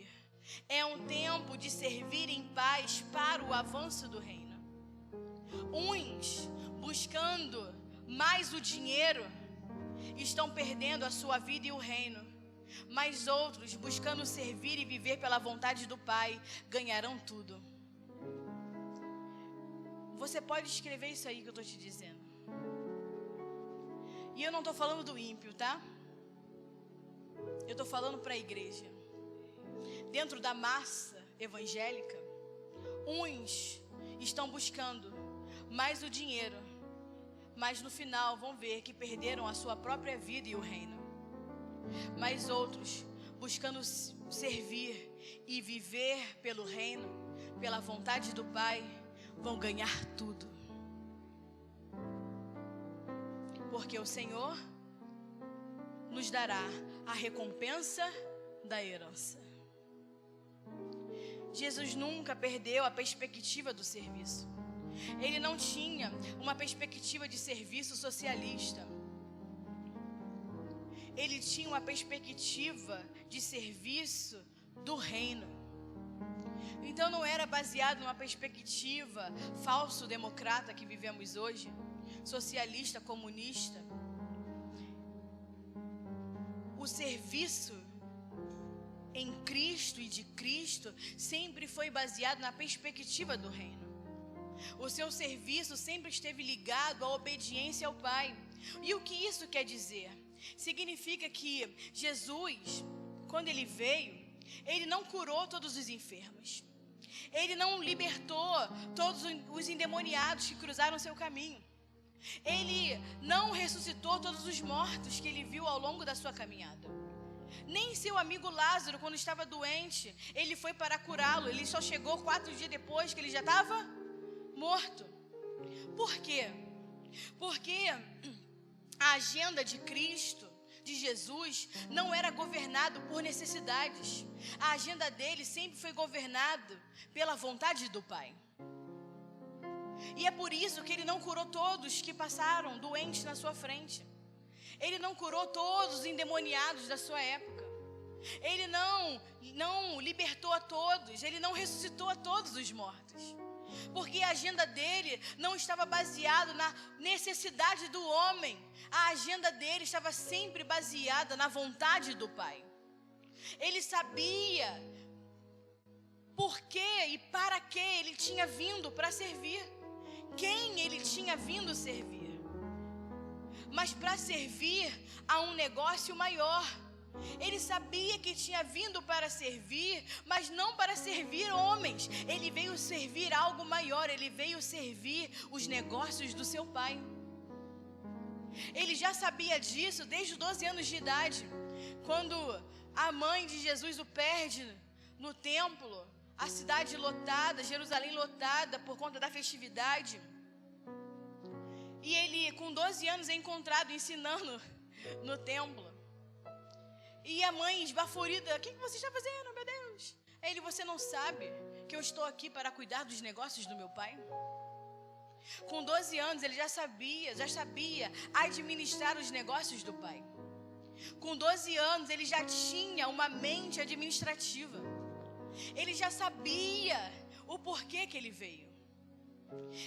A: É um tempo de servir em paz para o avanço do reino. Uns buscando mais o dinheiro estão perdendo a sua vida e o reino, mas outros, buscando servir e viver pela vontade do Pai, ganharão tudo. Você pode escrever isso aí que eu estou te dizendo. E eu não estou falando do ímpio, tá? Eu estou falando para a igreja. Dentro da massa evangélica, uns estão buscando mais o dinheiro, mas no final vão ver que perderam a sua própria vida e o reino. Mas outros, buscando servir e viver pelo reino, pela vontade do Pai, vão ganhar tudo. Porque o Senhor nos dará a recompensa da herança. Jesus nunca perdeu a perspectiva do serviço. Ele não tinha uma perspectiva de serviço socialista. Ele tinha uma perspectiva de serviço do reino. Então não era baseado numa perspectiva falso-democrata que vivemos hoje, socialista, comunista. O serviço em Cristo e de Cristo sempre foi baseado na perspectiva do reino. O seu serviço sempre esteve ligado à obediência ao Pai. E o que isso quer dizer? Significa que Jesus, quando ele veio, ele não curou todos os enfermos. Ele não libertou todos os endemoniados que cruzaram seu caminho. Ele não ressuscitou todos os mortos que ele viu ao longo da sua caminhada. Nem seu amigo Lázaro, quando estava doente, ele foi para curá-lo. Ele só chegou 4 dias depois que ele já estava morto. Por quê? Porque a agenda de Cristo, de Jesus, não era governado por necessidades. A agenda dele sempre foi governada pela vontade do Pai. E é por isso que ele não curou todos que passaram doentes na sua frente. Ele não curou todos os endemoniados da sua época. Ele não libertou a todos. Ele não ressuscitou a todos os mortos. Porque a agenda dele não estava baseada na necessidade do homem. A agenda dele estava sempre baseada na vontade do Pai. Ele sabia por que e para que ele tinha vindo para servir. Quem ele tinha vindo servir. Mas para servir a um negócio maior. Ele sabia que tinha vindo para servir, mas não para servir homens. Ele veio servir algo maior. Ele veio servir os negócios do seu Pai. Ele já sabia disso desde os 12 anos de idade. Quando a mãe de Jesus o perde no templo, a cidade lotada, Jerusalém lotada por conta da festividade. E ele, com 12 anos, é encontrado ensinando no templo. E a mãe esbaforida: o que você está fazendo, meu Deus? Ele: você não sabe que eu estou aqui para cuidar dos negócios do meu pai? Com 12 anos ele já sabia administrar os negócios do pai. Com 12 anos ele já tinha uma mente administrativa. Ele já sabia o porquê que ele veio.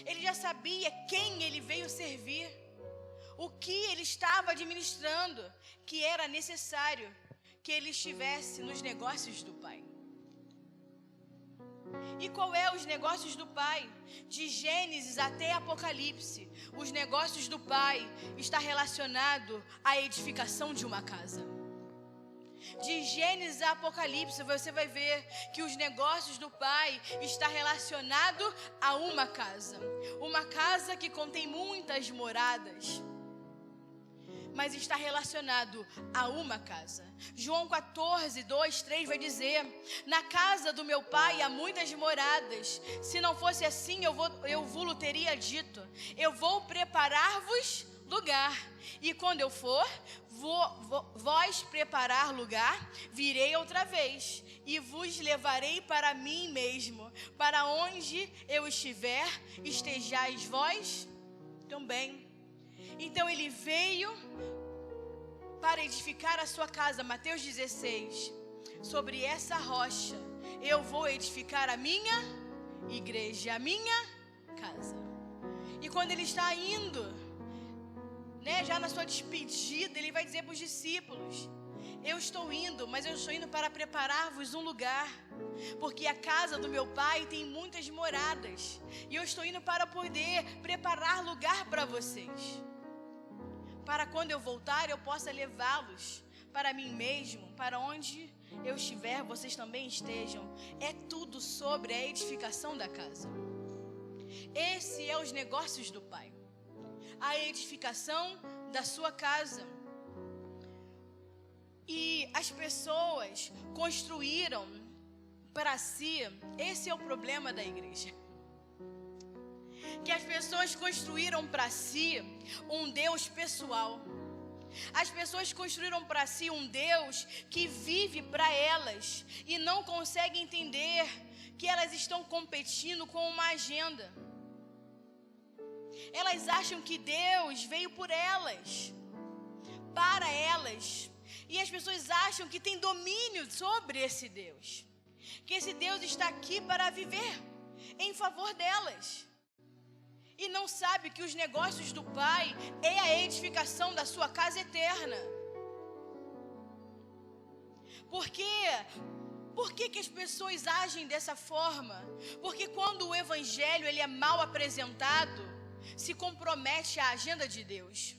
A: Ele já sabia quem ele veio servir. O que ele estava administrando, que era necessário que ele estivesse nos negócios do pai. E qual é os negócios do pai? De Gênesis até Apocalipse, os negócios do pai está relacionado à edificação de uma casa. De Gênesis a Apocalipse, você vai ver que os negócios do pai está relacionado a uma casa. Uma casa que contém muitas moradas, mas está relacionado a uma casa. João 14, 2, 3 vai dizer: na casa do meu pai há muitas moradas. Se não fosse assim, eu vos teria dito: eu vou preparar-vos lugar. E quando eu for, vós preparar lugar, virei outra vez e vos levarei para mim mesmo, para onde eu estiver, estejais vós também. Então ele veio para edificar a sua casa. Mateus 16. Sobre essa rocha eu vou edificar a minha igreja, a minha casa. E quando ele está indo, já na sua despedida, ele vai dizer para os discípulos: eu estou indo, mas eu estou indo para preparar-vos um lugar, porque a casa do meu pai tem muitas moradas, e eu estou indo para poder preparar lugar para vocês, para quando eu voltar eu possa levá-los para mim mesmo, para onde eu estiver vocês também estejam. É tudo sobre a edificação da casa. Esse é os negócios do pai, a edificação da sua casa. E as pessoas construíram para si, esse é o problema da igreja, que as pessoas construíram para si um Deus pessoal. As pessoas construíram para si um Deus que vive para elas e não conseguem entender que elas estão competindo com uma agenda. Elas acham que Deus veio por elas, para elas, e as pessoas acham que tem domínio sobre esse Deus, que esse Deus está aqui para viver em favor delas. E não sabe que os negócios do pai é a edificação da sua casa eterna. Por que que as pessoas agem dessa forma? Porque quando o evangelho ele é mal apresentado, se compromete a agenda de Deus.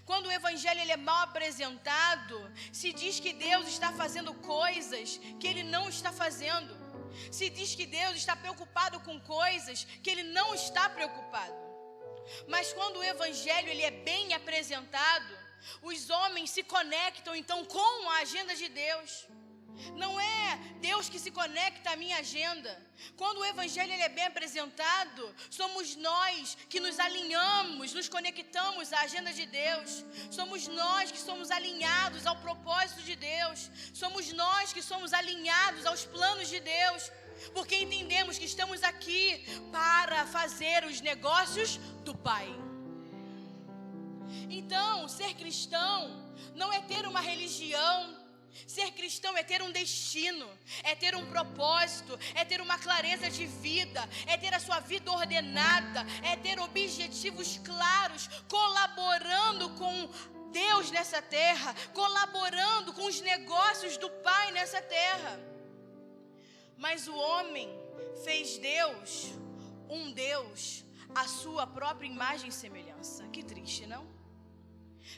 A: Quando o evangelho ele é mal apresentado, se diz que Deus está fazendo coisas que ele não está fazendo. Se diz que Deus está preocupado com coisas que ele não está preocupado. Mas quando o evangelho ele é bem apresentado, os homens se conectam então com a agenda de Deus. Não é Deus que se conecta à minha agenda. Quando o evangelho ele é bem apresentado, somos nós que nos alinhamos, nos conectamos à agenda de Deus. Somos nós que somos alinhados ao propósito de Deus. Somos nós que somos alinhados aos planos de Deus, porque entendemos que estamos aqui para fazer os negócios do Pai. Então, ser cristão não é ter uma religião. Ser cristão é ter um destino, é ter um propósito, é ter uma clareza de vida, é ter a sua vida ordenada, é ter objetivos claros, colaborando com Deus nessa terra, colaborando com os negócios do Pai nessa terra. Mas o homem fez Deus, um Deus, a sua própria imagem e semelhança. Que triste, não?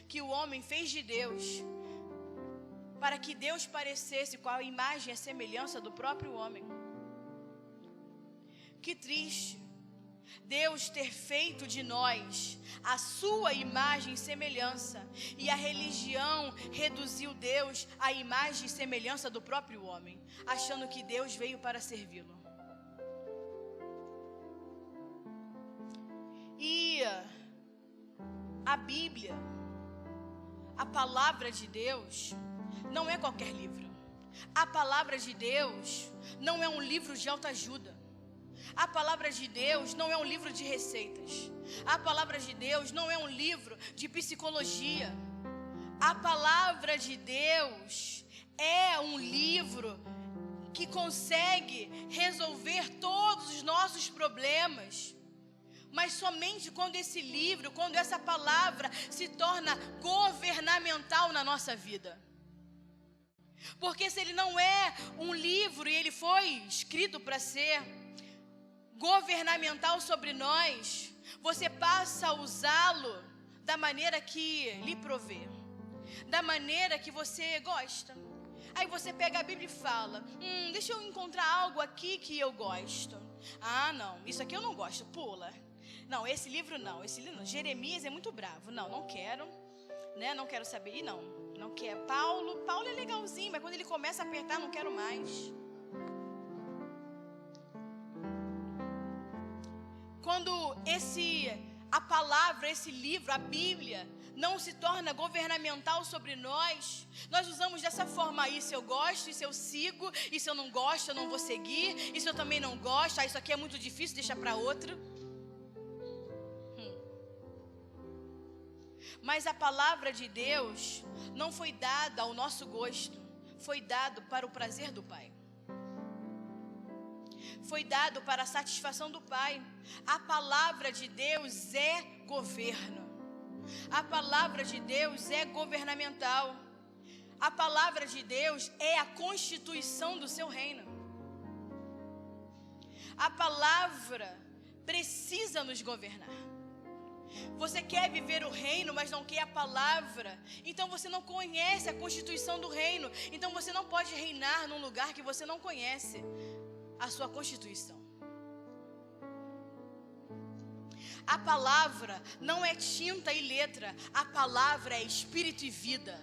A: Que o homem fez de Deus para que Deus parecesse com a imagem e a semelhança do próprio homem. Que triste Deus ter feito de nós a sua imagem e semelhança, e a religião reduziu Deus à imagem e semelhança do próprio homem, achando que Deus veio para servi-lo. E a Bíblia, a palavra de Deus, não é qualquer livro. A palavra de Deus não é um livro de autoajuda. A palavra de Deus não é um livro de receitas. A palavra de Deus não é um livro de psicologia. A palavra de Deus é um livro que consegue resolver todos os nossos problemas. Mas somente quando esse livro, quando essa palavra se torna governamental na nossa vida. Porque se ele não é um livro e ele foi escrito para ser governamental sobre nós, você passa a usá-lo da maneira que lhe provê, da maneira que você gosta. Aí você pega a Bíblia e fala, deixa eu encontrar algo aqui que eu gosto. Ah, não, isso aqui eu não gosto, pula. Não, esse livro não, Jeremias é muito bravo. Não quero, né? Não quero saber. E não quero. Paulo é legalzinho, mas quando ele começa a apertar, não quero mais. Quando a palavra, esse livro, a Bíblia, não se torna governamental sobre nós usamos dessa forma. Isso eu gosto, isso eu sigo, isso eu não gosto, eu não vou seguir, isso eu também não gosto, isso aqui é muito difícil, deixa para outro. Mas a palavra de Deus não foi dada ao nosso gosto, foi dado para o prazer do Pai. Foi dado para a satisfação do Pai. A palavra de Deus é governo. A palavra de Deus é governamental. A palavra de Deus é a constituição do seu reino. A palavra precisa nos governar. Você quer viver o reino, mas não quer a palavra. Então você não conhece a constituição do reino. Então você não pode reinar num lugar que você não conhece a sua constituição. A palavra não é tinta e letra. A palavra é espírito e vida.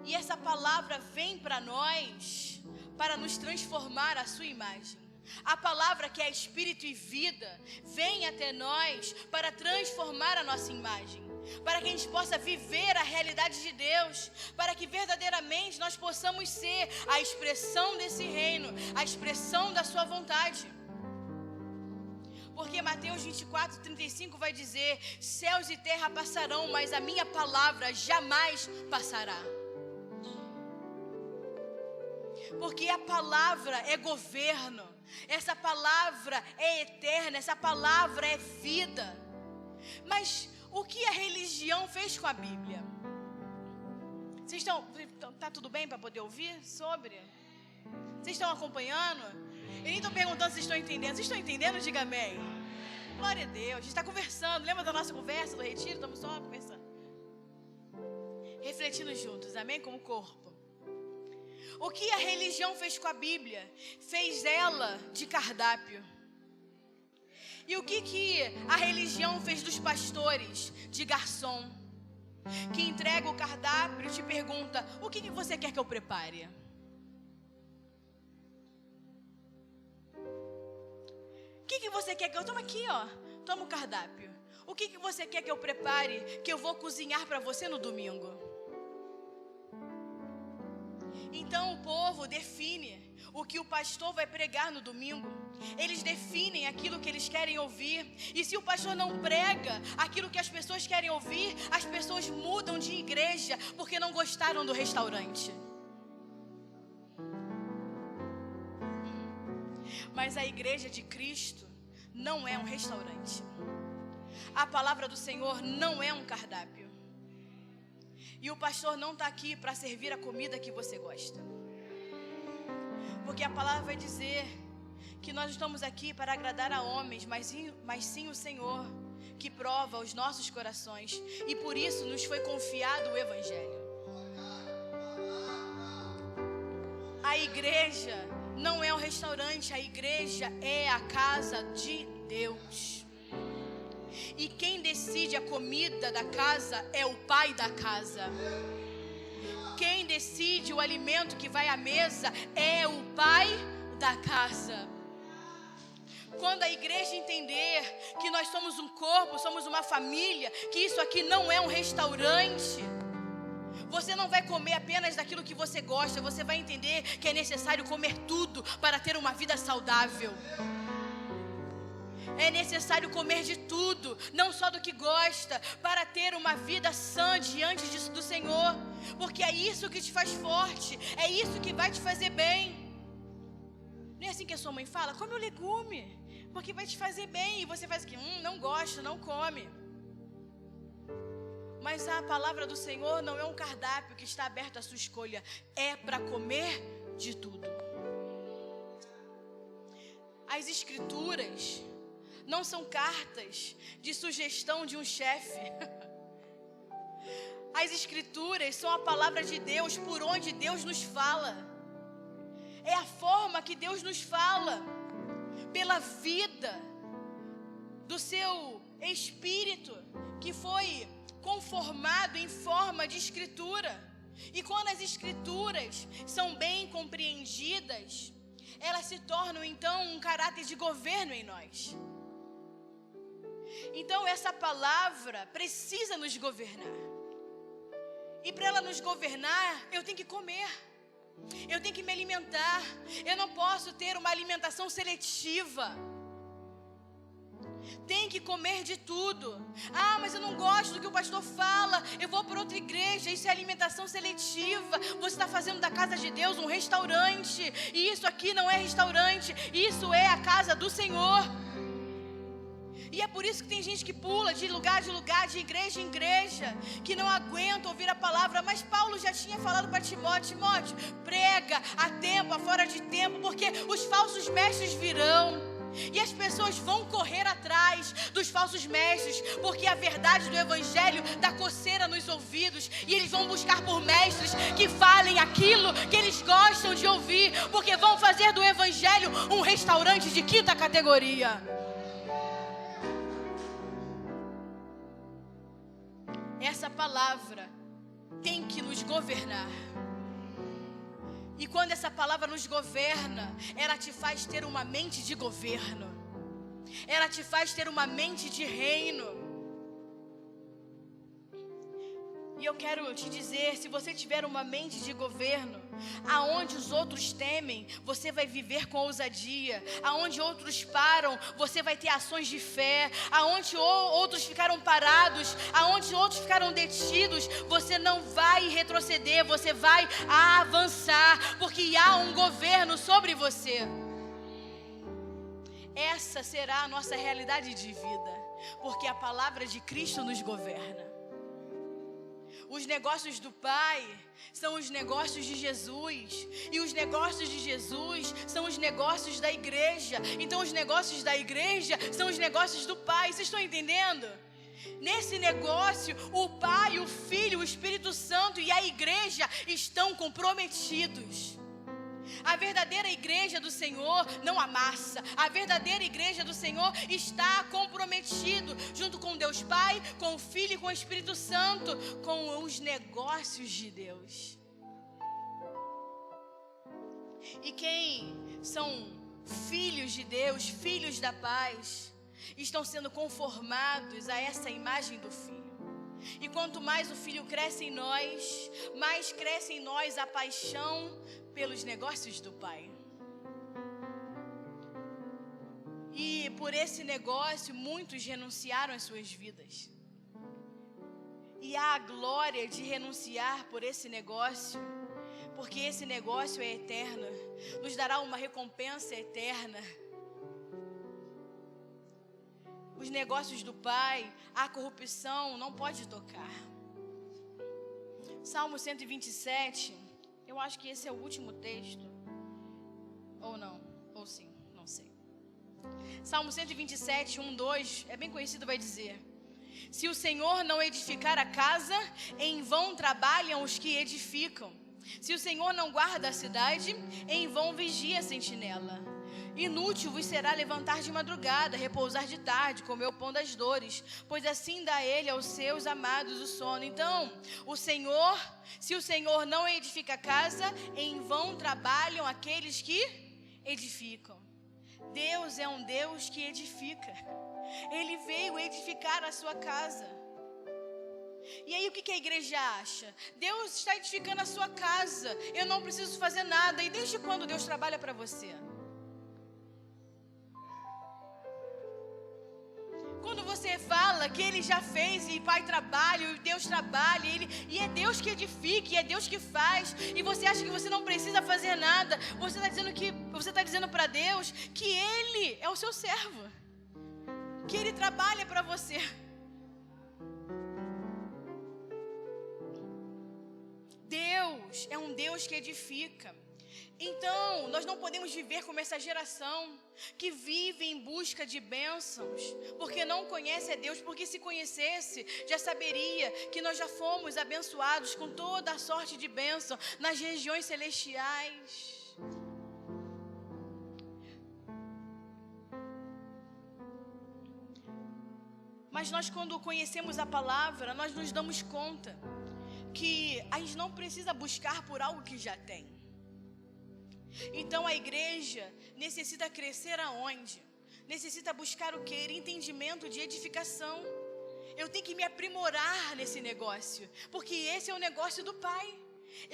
A: E essa palavra vem para nós para nos transformar à sua imagem. A palavra que é espírito e vida vem até nós para transformar a nossa imagem, para que a gente possa viver a realidade de Deus, para que verdadeiramente nós possamos ser a expressão desse reino, a expressão da sua vontade. Porque Mateus 24:35 vai dizer: céus e terra passarão, mas a minha palavra jamais passará. Porque a palavra é governo. Essa palavra é eterna, essa palavra é vida. Mas o que a religião fez com a Bíblia? Vocês estão, tá tudo bem para poder ouvir sobre? Vocês estão acompanhando? Eu nem estou perguntando se vocês estão entendendo. Vocês estão entendendo? Diga amém. Glória a Deus, a gente está conversando. Lembra da nossa conversa do retiro? Estamos só conversando, refletindo juntos, amém? Como corpo. O que a religião fez com a Bíblia? Fez ela de cardápio. E o que a religião fez dos pastores? De garçom. Que entrega o cardápio e te pergunta: o que você quer que eu prepare? O que você quer que eu... Toma aqui, ó. Toma o cardápio. O que você quer que eu prepare, que eu vou cozinhar para você no domingo? Então o povo define o que o pastor vai pregar no domingo. Eles definem aquilo que eles querem ouvir. E se o pastor não prega aquilo que as pessoas querem ouvir, as pessoas mudam de igreja porque não gostaram do restaurante. Mas a igreja de Cristo não é um restaurante. A palavra do Senhor não é um cardápio. E o pastor não está aqui para servir a comida que você gosta. Porque a palavra vai dizer que nós estamos aqui para agradar a homens, mas sim o Senhor, que prova os nossos corações. E por isso nos foi confiado o Evangelho. A igreja não é um restaurante, a igreja é a casa de Deus. E quem decide a comida da casa é o pai da casa. Quem decide o alimento que vai à mesa é o pai da casa. Quando a igreja entender que nós somos um corpo, somos uma família, que isso aqui não é um restaurante, Você não vai comer apenas daquilo que você gosta, você vai entender que é necessário comer tudo para ter uma vida saudável. É necessário comer de tudo, não só do que gosta, para ter uma vida sã diante do Senhor. Porque é isso que te faz forte, é isso que vai te fazer bem. Não é assim que a sua mãe fala? Come o legume, porque vai te fazer bem. E você faz aqui, não gosta, não come. Mas a palavra do Senhor não é um cardápio que está aberto à sua escolha. É para comer de tudo. As escrituras não são cartas de sugestão de um chefe. As escrituras são a palavra de Deus, por onde Deus nos fala. É a forma que Deus nos fala, pela vida do seu Espírito, que foi conformado em forma de escritura. E quando as escrituras são bem compreendidas, elas se tornam então um caráter de governo em nós. Então essa palavra precisa nos governar. E para ela nos governar, eu tenho que comer. Eu tenho que me alimentar. Eu não posso ter uma alimentação seletiva. Tem que comer de tudo. Mas eu não gosto do que o pastor fala, eu vou para outra igreja. Isso é alimentação seletiva. Você está fazendo da casa de Deus um restaurante. E isso aqui não é restaurante, isso é a casa do Senhor. E é por isso que tem gente que pula de lugar, de igreja em igreja, que não aguenta ouvir a palavra. Mas Paulo já tinha falado para Timóteo: Timóteo, prega a tempo, a fora de tempo, porque os falsos mestres virão. E as pessoas vão correr atrás dos falsos mestres, porque a verdade do evangelho dá coceira nos ouvidos. E eles vão buscar por mestres que falem aquilo que eles gostam de ouvir, porque vão fazer do evangelho um restaurante de quinta categoria. Essa palavra tem que nos governar. E quando essa palavra nos governa, ela te faz ter uma mente de governo. Ela te faz ter uma mente de reino. E eu quero te dizer, se você tiver uma mente de governo, aonde os outros temem, você vai viver com ousadia. Aonde outros param, você vai ter ações de fé. Aonde outros ficaram parados, aonde outros ficaram detidos, você não vai retroceder, você vai avançar, porque há um governo sobre você. Essa será a nossa realidade de vida, porque a palavra de Cristo nos governa. Os negócios do Pai são os negócios de Jesus. E os negócios de Jesus são os negócios da igreja. Então os negócios da igreja são os negócios do Pai. Vocês estão entendendo? Nesse negócio, o Pai, o Filho, o Espírito Santo e a igreja estão comprometidos. A verdadeira igreja do Senhor não amassa. A verdadeira igreja do Senhor está comprometido junto com Deus Pai, com o Filho e com o Espírito Santo, com os negócios de Deus. E quem são filhos de Deus, filhos da paz, estão sendo conformados a essa imagem do Filho. E quanto mais o Filho cresce em nós, mais cresce em nós a paixão pelos negócios do Pai. E por esse negócio, muitos renunciaram às suas vidas. E há a glória de renunciar por esse negócio, porque esse negócio é eterno, nos dará uma recompensa eterna. Os negócios do Pai, a corrupção não pode tocar. Salmo 127, eu acho que esse é o último texto. Ou não, ou sim, não sei. Salmo 127, 1, 2, é bem conhecido, vai dizer: se o Senhor não edificar a casa, em vão trabalham os que edificam. Se o Senhor não guarda a cidade, em vão vigia a sentinela. Inútil vos será levantar de madrugada, repousar de tarde, comer o pão das dores, pois assim dá ele aos seus amados o sono. Então, se o Senhor não edifica a casa, em vão trabalham aqueles que edificam. Deus é um Deus que edifica. Ele veio edificar a sua casa. E aí o que a igreja acha? Deus está edificando a sua casa, eu não preciso fazer nada. E desde quando Deus trabalha para você? Quando você fala que Ele já fez, e Pai trabalha, e Deus trabalha, e é Deus que edifica, e é Deus que faz, e você acha que você não precisa fazer nada, você está dizendo para Deus que Ele é o seu servo, que Ele trabalha para você. Deus é um Deus que edifica. Então, nós não podemos viver como essa geração que vive em busca de bênçãos, porque não conhece a Deus, porque se conhecesse, já saberia que nós já fomos abençoados com toda a sorte de bênção nas regiões celestiais. Mas nós, quando conhecemos a palavra, nós nos damos conta que a gente não precisa buscar por algo que já tem. Então a igreja necessita crescer aonde? Necessita buscar o quê? Entendimento de edificação. Eu tenho que me aprimorar nesse negócio, porque esse é o negócio do Pai.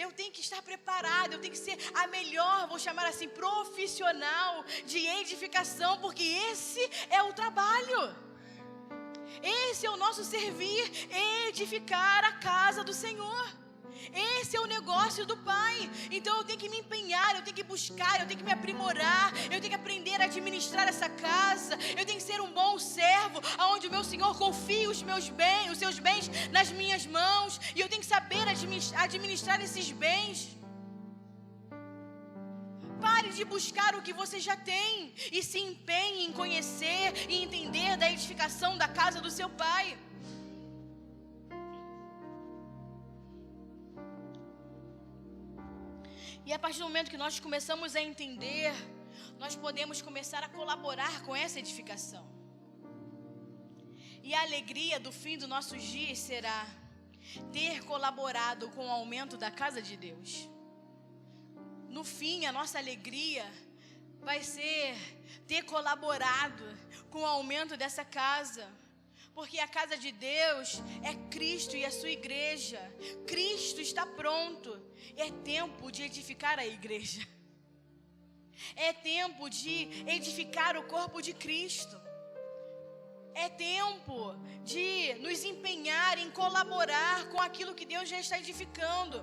A: Eu tenho que estar preparado, eu tenho que ser a melhor, vou chamar assim, profissional de edificação, porque esse é o trabalho. Esse é o nosso servir, edificar a casa do Senhor. Esse é o negócio do Pai. Então eu tenho que me empenhar, eu tenho que buscar, eu tenho que me aprimorar, eu tenho que aprender a administrar essa casa. Eu tenho que ser um bom servo, aonde o meu Senhor confia os seus bens nas minhas mãos, e eu tenho que saber administrar esses bens. Pare de buscar o que você já tem e se empenhe em conhecer e entender da edificação da casa do seu Pai. E a partir do momento que nós começamos a entender, nós podemos começar a colaborar com essa edificação. E a alegria do fim dos nossos dias será ter colaborado com o aumento da casa de Deus. No fim, a nossa alegria vai ser ter colaborado com o aumento dessa casa. Porque a casa de Deus é Cristo e a sua igreja. Cristo está pronto. É tempo de edificar a igreja. É tempo de edificar o corpo de Cristo. É tempo de nos empenhar em colaborar com aquilo que Deus já está edificando.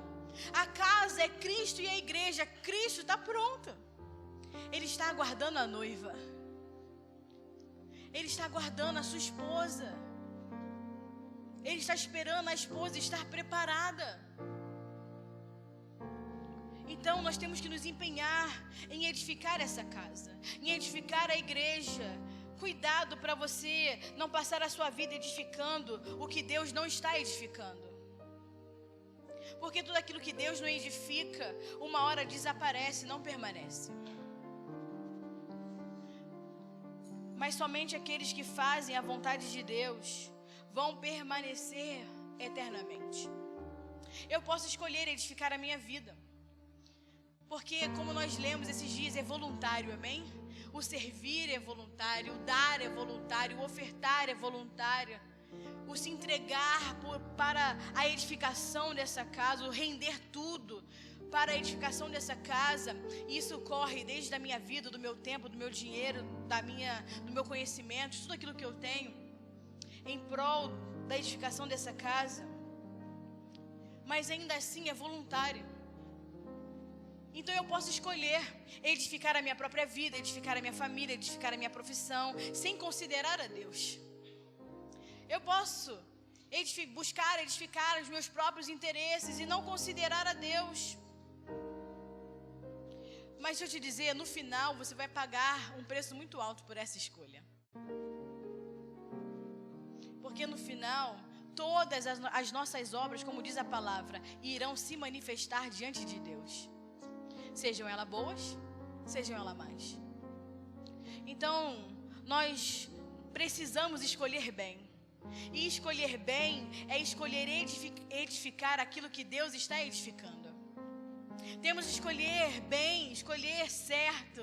A: A casa é Cristo e a igreja. Cristo está pronto. Ele está aguardando a noiva. Ele está aguardando a sua esposa. Ele está esperando a esposa estar preparada. Então nós temos que nos empenhar em edificar essa casa, em edificar a igreja. Cuidado para você não passar a sua vida edificando o que Deus não está edificando. Porque tudo aquilo que Deus não edifica, uma hora desaparece, não permanece. Mas somente aqueles que fazem a vontade de Deus vão permanecer eternamente. Eu posso escolher edificar a minha vida, porque como nós lemos esses dias, é voluntário, amém? O servir é voluntário, o dar é voluntário, o ofertar é voluntário, o se entregar para a edificação dessa casa, o render tudo para a edificação dessa casa. Isso corre desde a minha vida, do meu tempo, do meu dinheiro, do meu conhecimento, tudo aquilo que eu tenho, em prol da edificação dessa casa. Mas ainda assim é voluntário. Então eu posso escolher edificar a minha própria vida, edificar a minha família, edificar a minha profissão, sem considerar a Deus. Eu posso buscar edificar os meus próprios interesses e não considerar a Deus. Mas deixa eu te dizer, no final você vai pagar um preço muito alto por essa escolha. Porque no final, todas as nossas obras, como diz a palavra, irão se manifestar diante de Deus. Sejam elas boas, sejam elas más. Então, nós precisamos escolher bem. E escolher bem é escolher edificar aquilo que Deus está edificando. Temos que escolher bem, escolher certo,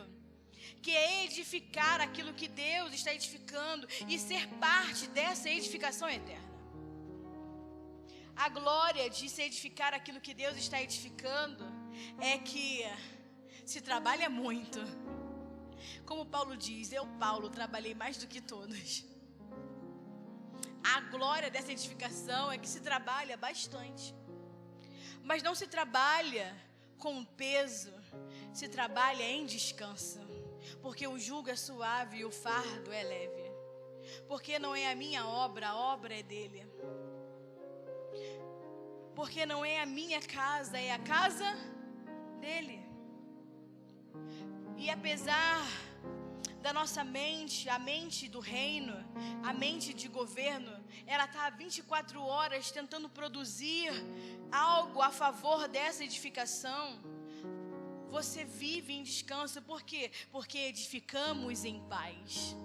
A: que é edificar aquilo que Deus está edificando e ser parte dessa edificação eterna. A glória de se edificar aquilo que Deus está edificando é que se trabalha muito. Como Paulo diz, eu, Paulo, trabalhei mais do que todos. A glória dessa edificação é que se trabalha bastante. Mas não se trabalha com peso, se trabalha em descanso. Porque o jugo é suave e o fardo é leve. Porque não é a minha obra, a obra é dele. Porque não é a minha casa, é a casa dele. E apesar da nossa mente, a mente do reino, a mente de governo, ela está 24 horas tentando produzir algo a favor dessa edificação. Você vive em descanso, por quê? Porque edificamos em paz.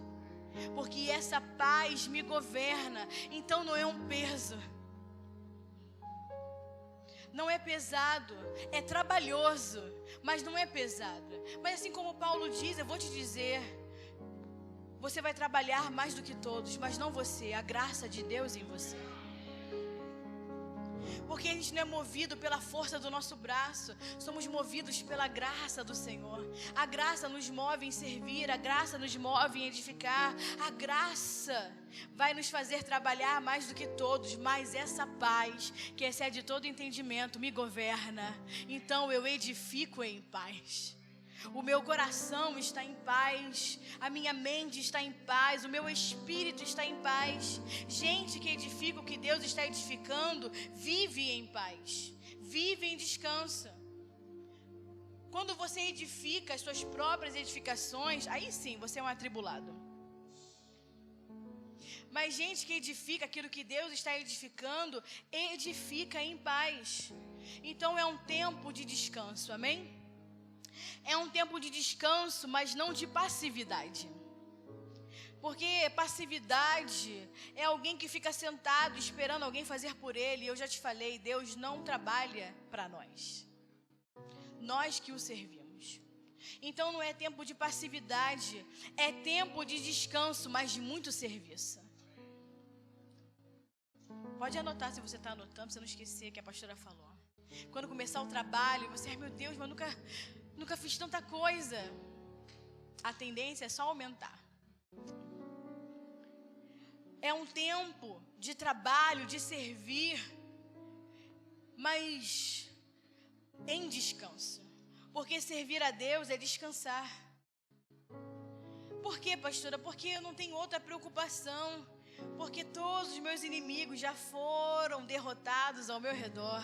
A: Porque essa paz me governa, então não é um peso. Não é pesado, é trabalhoso, mas não é pesado. Mas assim como Paulo diz, eu vou te dizer, você vai trabalhar mais do que todos, mas não você, a graça de Deus em você. Porque a gente não é movido pela força do nosso braço, somos movidos pela graça do Senhor. A graça nos move em servir, a graça nos move em edificar. A graça vai nos fazer trabalhar mais do que todos, mas essa paz, que excede todo entendimento, me governa. Então eu edifico em paz. O meu coração está em paz, a minha mente está em paz, o meu espírito está em paz. Gente que edifica o que Deus está edificando, vive em paz, vive em descanso. Quando você edifica as suas próprias edificações, aí sim, você é um atribulado. Mas gente que edifica aquilo que Deus está edificando, edifica em paz. Então é um tempo de descanso, amém? É um tempo de descanso, mas não de passividade. Porque passividade é alguém que fica sentado esperando alguém fazer por ele. Eu já te falei, Deus não trabalha para nós. Nós que o servimos. Então não é tempo de passividade, é tempo de descanso, mas de muito serviço. Pode anotar se você está anotando, para você não esquecer que a pastora falou. Quando começar o trabalho, você, meu Deus, mas nunca fiz tanta coisa. A tendência é só aumentar. É um tempo de trabalho, de servir, mas em descanso. Porque servir a Deus é descansar. Por quê, pastora? Porque eu não tenho outra preocupação. Porque todos os meus inimigos já foram derrotados ao meu redor.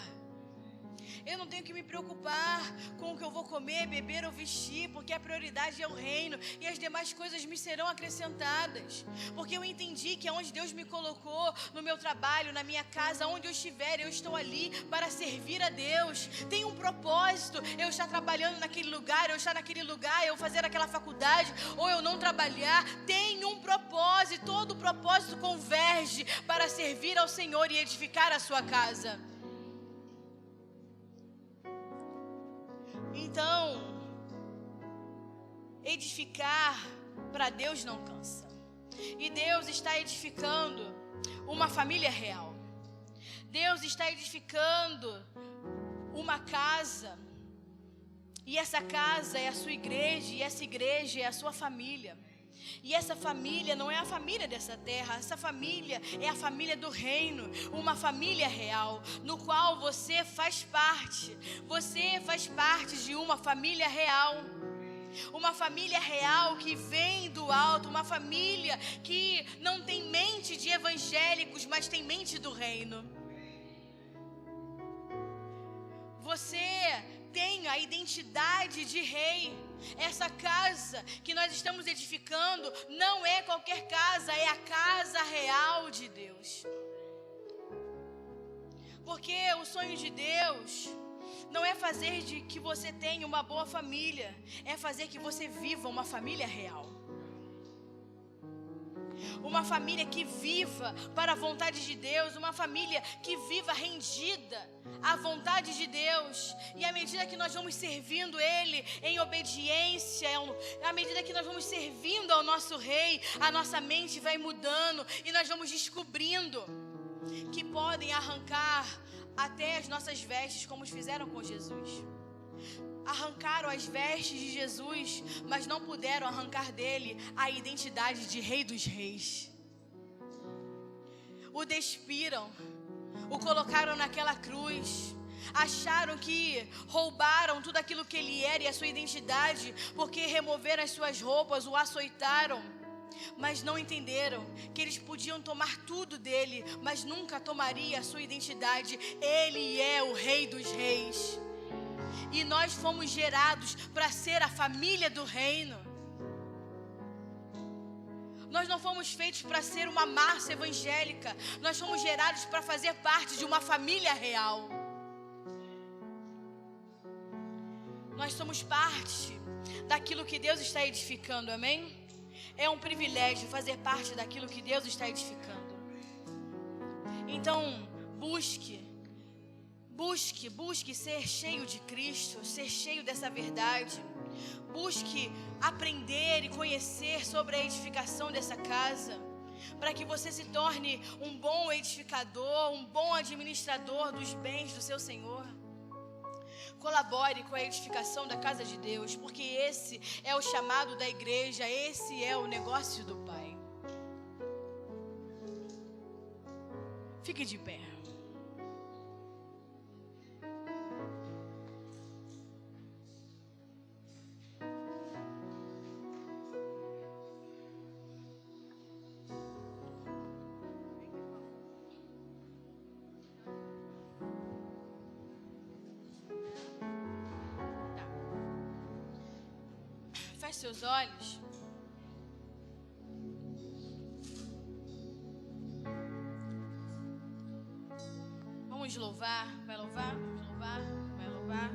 A: Eu não tenho que me preocupar com o que eu vou comer, beber ou vestir, porque a prioridade é o reino e as demais coisas me serão acrescentadas. Porque eu entendi que aonde Deus me colocou, no meu trabalho, na minha casa, onde eu estiver, eu estou ali para servir a Deus. Tem um propósito, eu estar trabalhando naquele lugar, eu estar naquele lugar, eu fazer aquela faculdade, ou eu não trabalhar. Tem um propósito, todo propósito converge para servir ao Senhor e edificar a sua casa. Então, edificar para Deus não cansa. E Deus está edificando uma família real. Deus está edificando uma casa. E essa casa é a sua igreja, e essa igreja é a sua família. E essa família não é a família dessa terra, essa família é a família do reino, uma família real, no qual você faz parte. Você faz parte de uma família real. Uma família real que vem do alto, uma família que não tem mente de evangélicos, mas tem mente do reino. Você tem a identidade de rei. Essa casa que nós estamos edificando não é qualquer casa, é a casa real de Deus. Porque o sonho de Deus não é fazer de que você tenha uma boa família, é fazer que você viva uma família real. Uma família que viva para a vontade de Deus, uma família que viva rendida à vontade de Deus. E à medida que nós vamos servindo Ele em obediência, à medida que nós vamos servindo ao nosso Rei, a nossa mente vai mudando e nós vamos descobrindo que podem arrancar até as nossas vestes, como fizeram com Jesus. Arrancaram as vestes de Jesus, mas não puderam arrancar dele a identidade de Rei dos Reis. O despiram, o colocaram naquela cruz, acharam que roubaram tudo aquilo que ele era e a sua identidade, porque removeram as suas roupas, o açoitaram, mas não entenderam que eles podiam tomar tudo dele, mas nunca tomaria a sua identidade. Ele é o Rei dos Reis. E nós fomos gerados para ser a família do reino. Nós não fomos feitos para ser uma massa evangélica. Nós fomos gerados para fazer parte de uma família real. Nós somos parte daquilo que Deus está edificando, amém? É um privilégio fazer parte daquilo que Deus está edificando. Então, busque ser cheio de Cristo, ser cheio dessa verdade. Busque aprender e conhecer sobre a edificação dessa casa, para que você se torne um bom edificador, um bom administrador dos bens do seu Senhor. Colabore com a edificação da casa de Deus, porque esse é o chamado da igreja, esse é o negócio do Pai. Fique de pé. Feche seus olhos. Vamos louvar. Vai louvar? Vamos louvar. Vai louvar.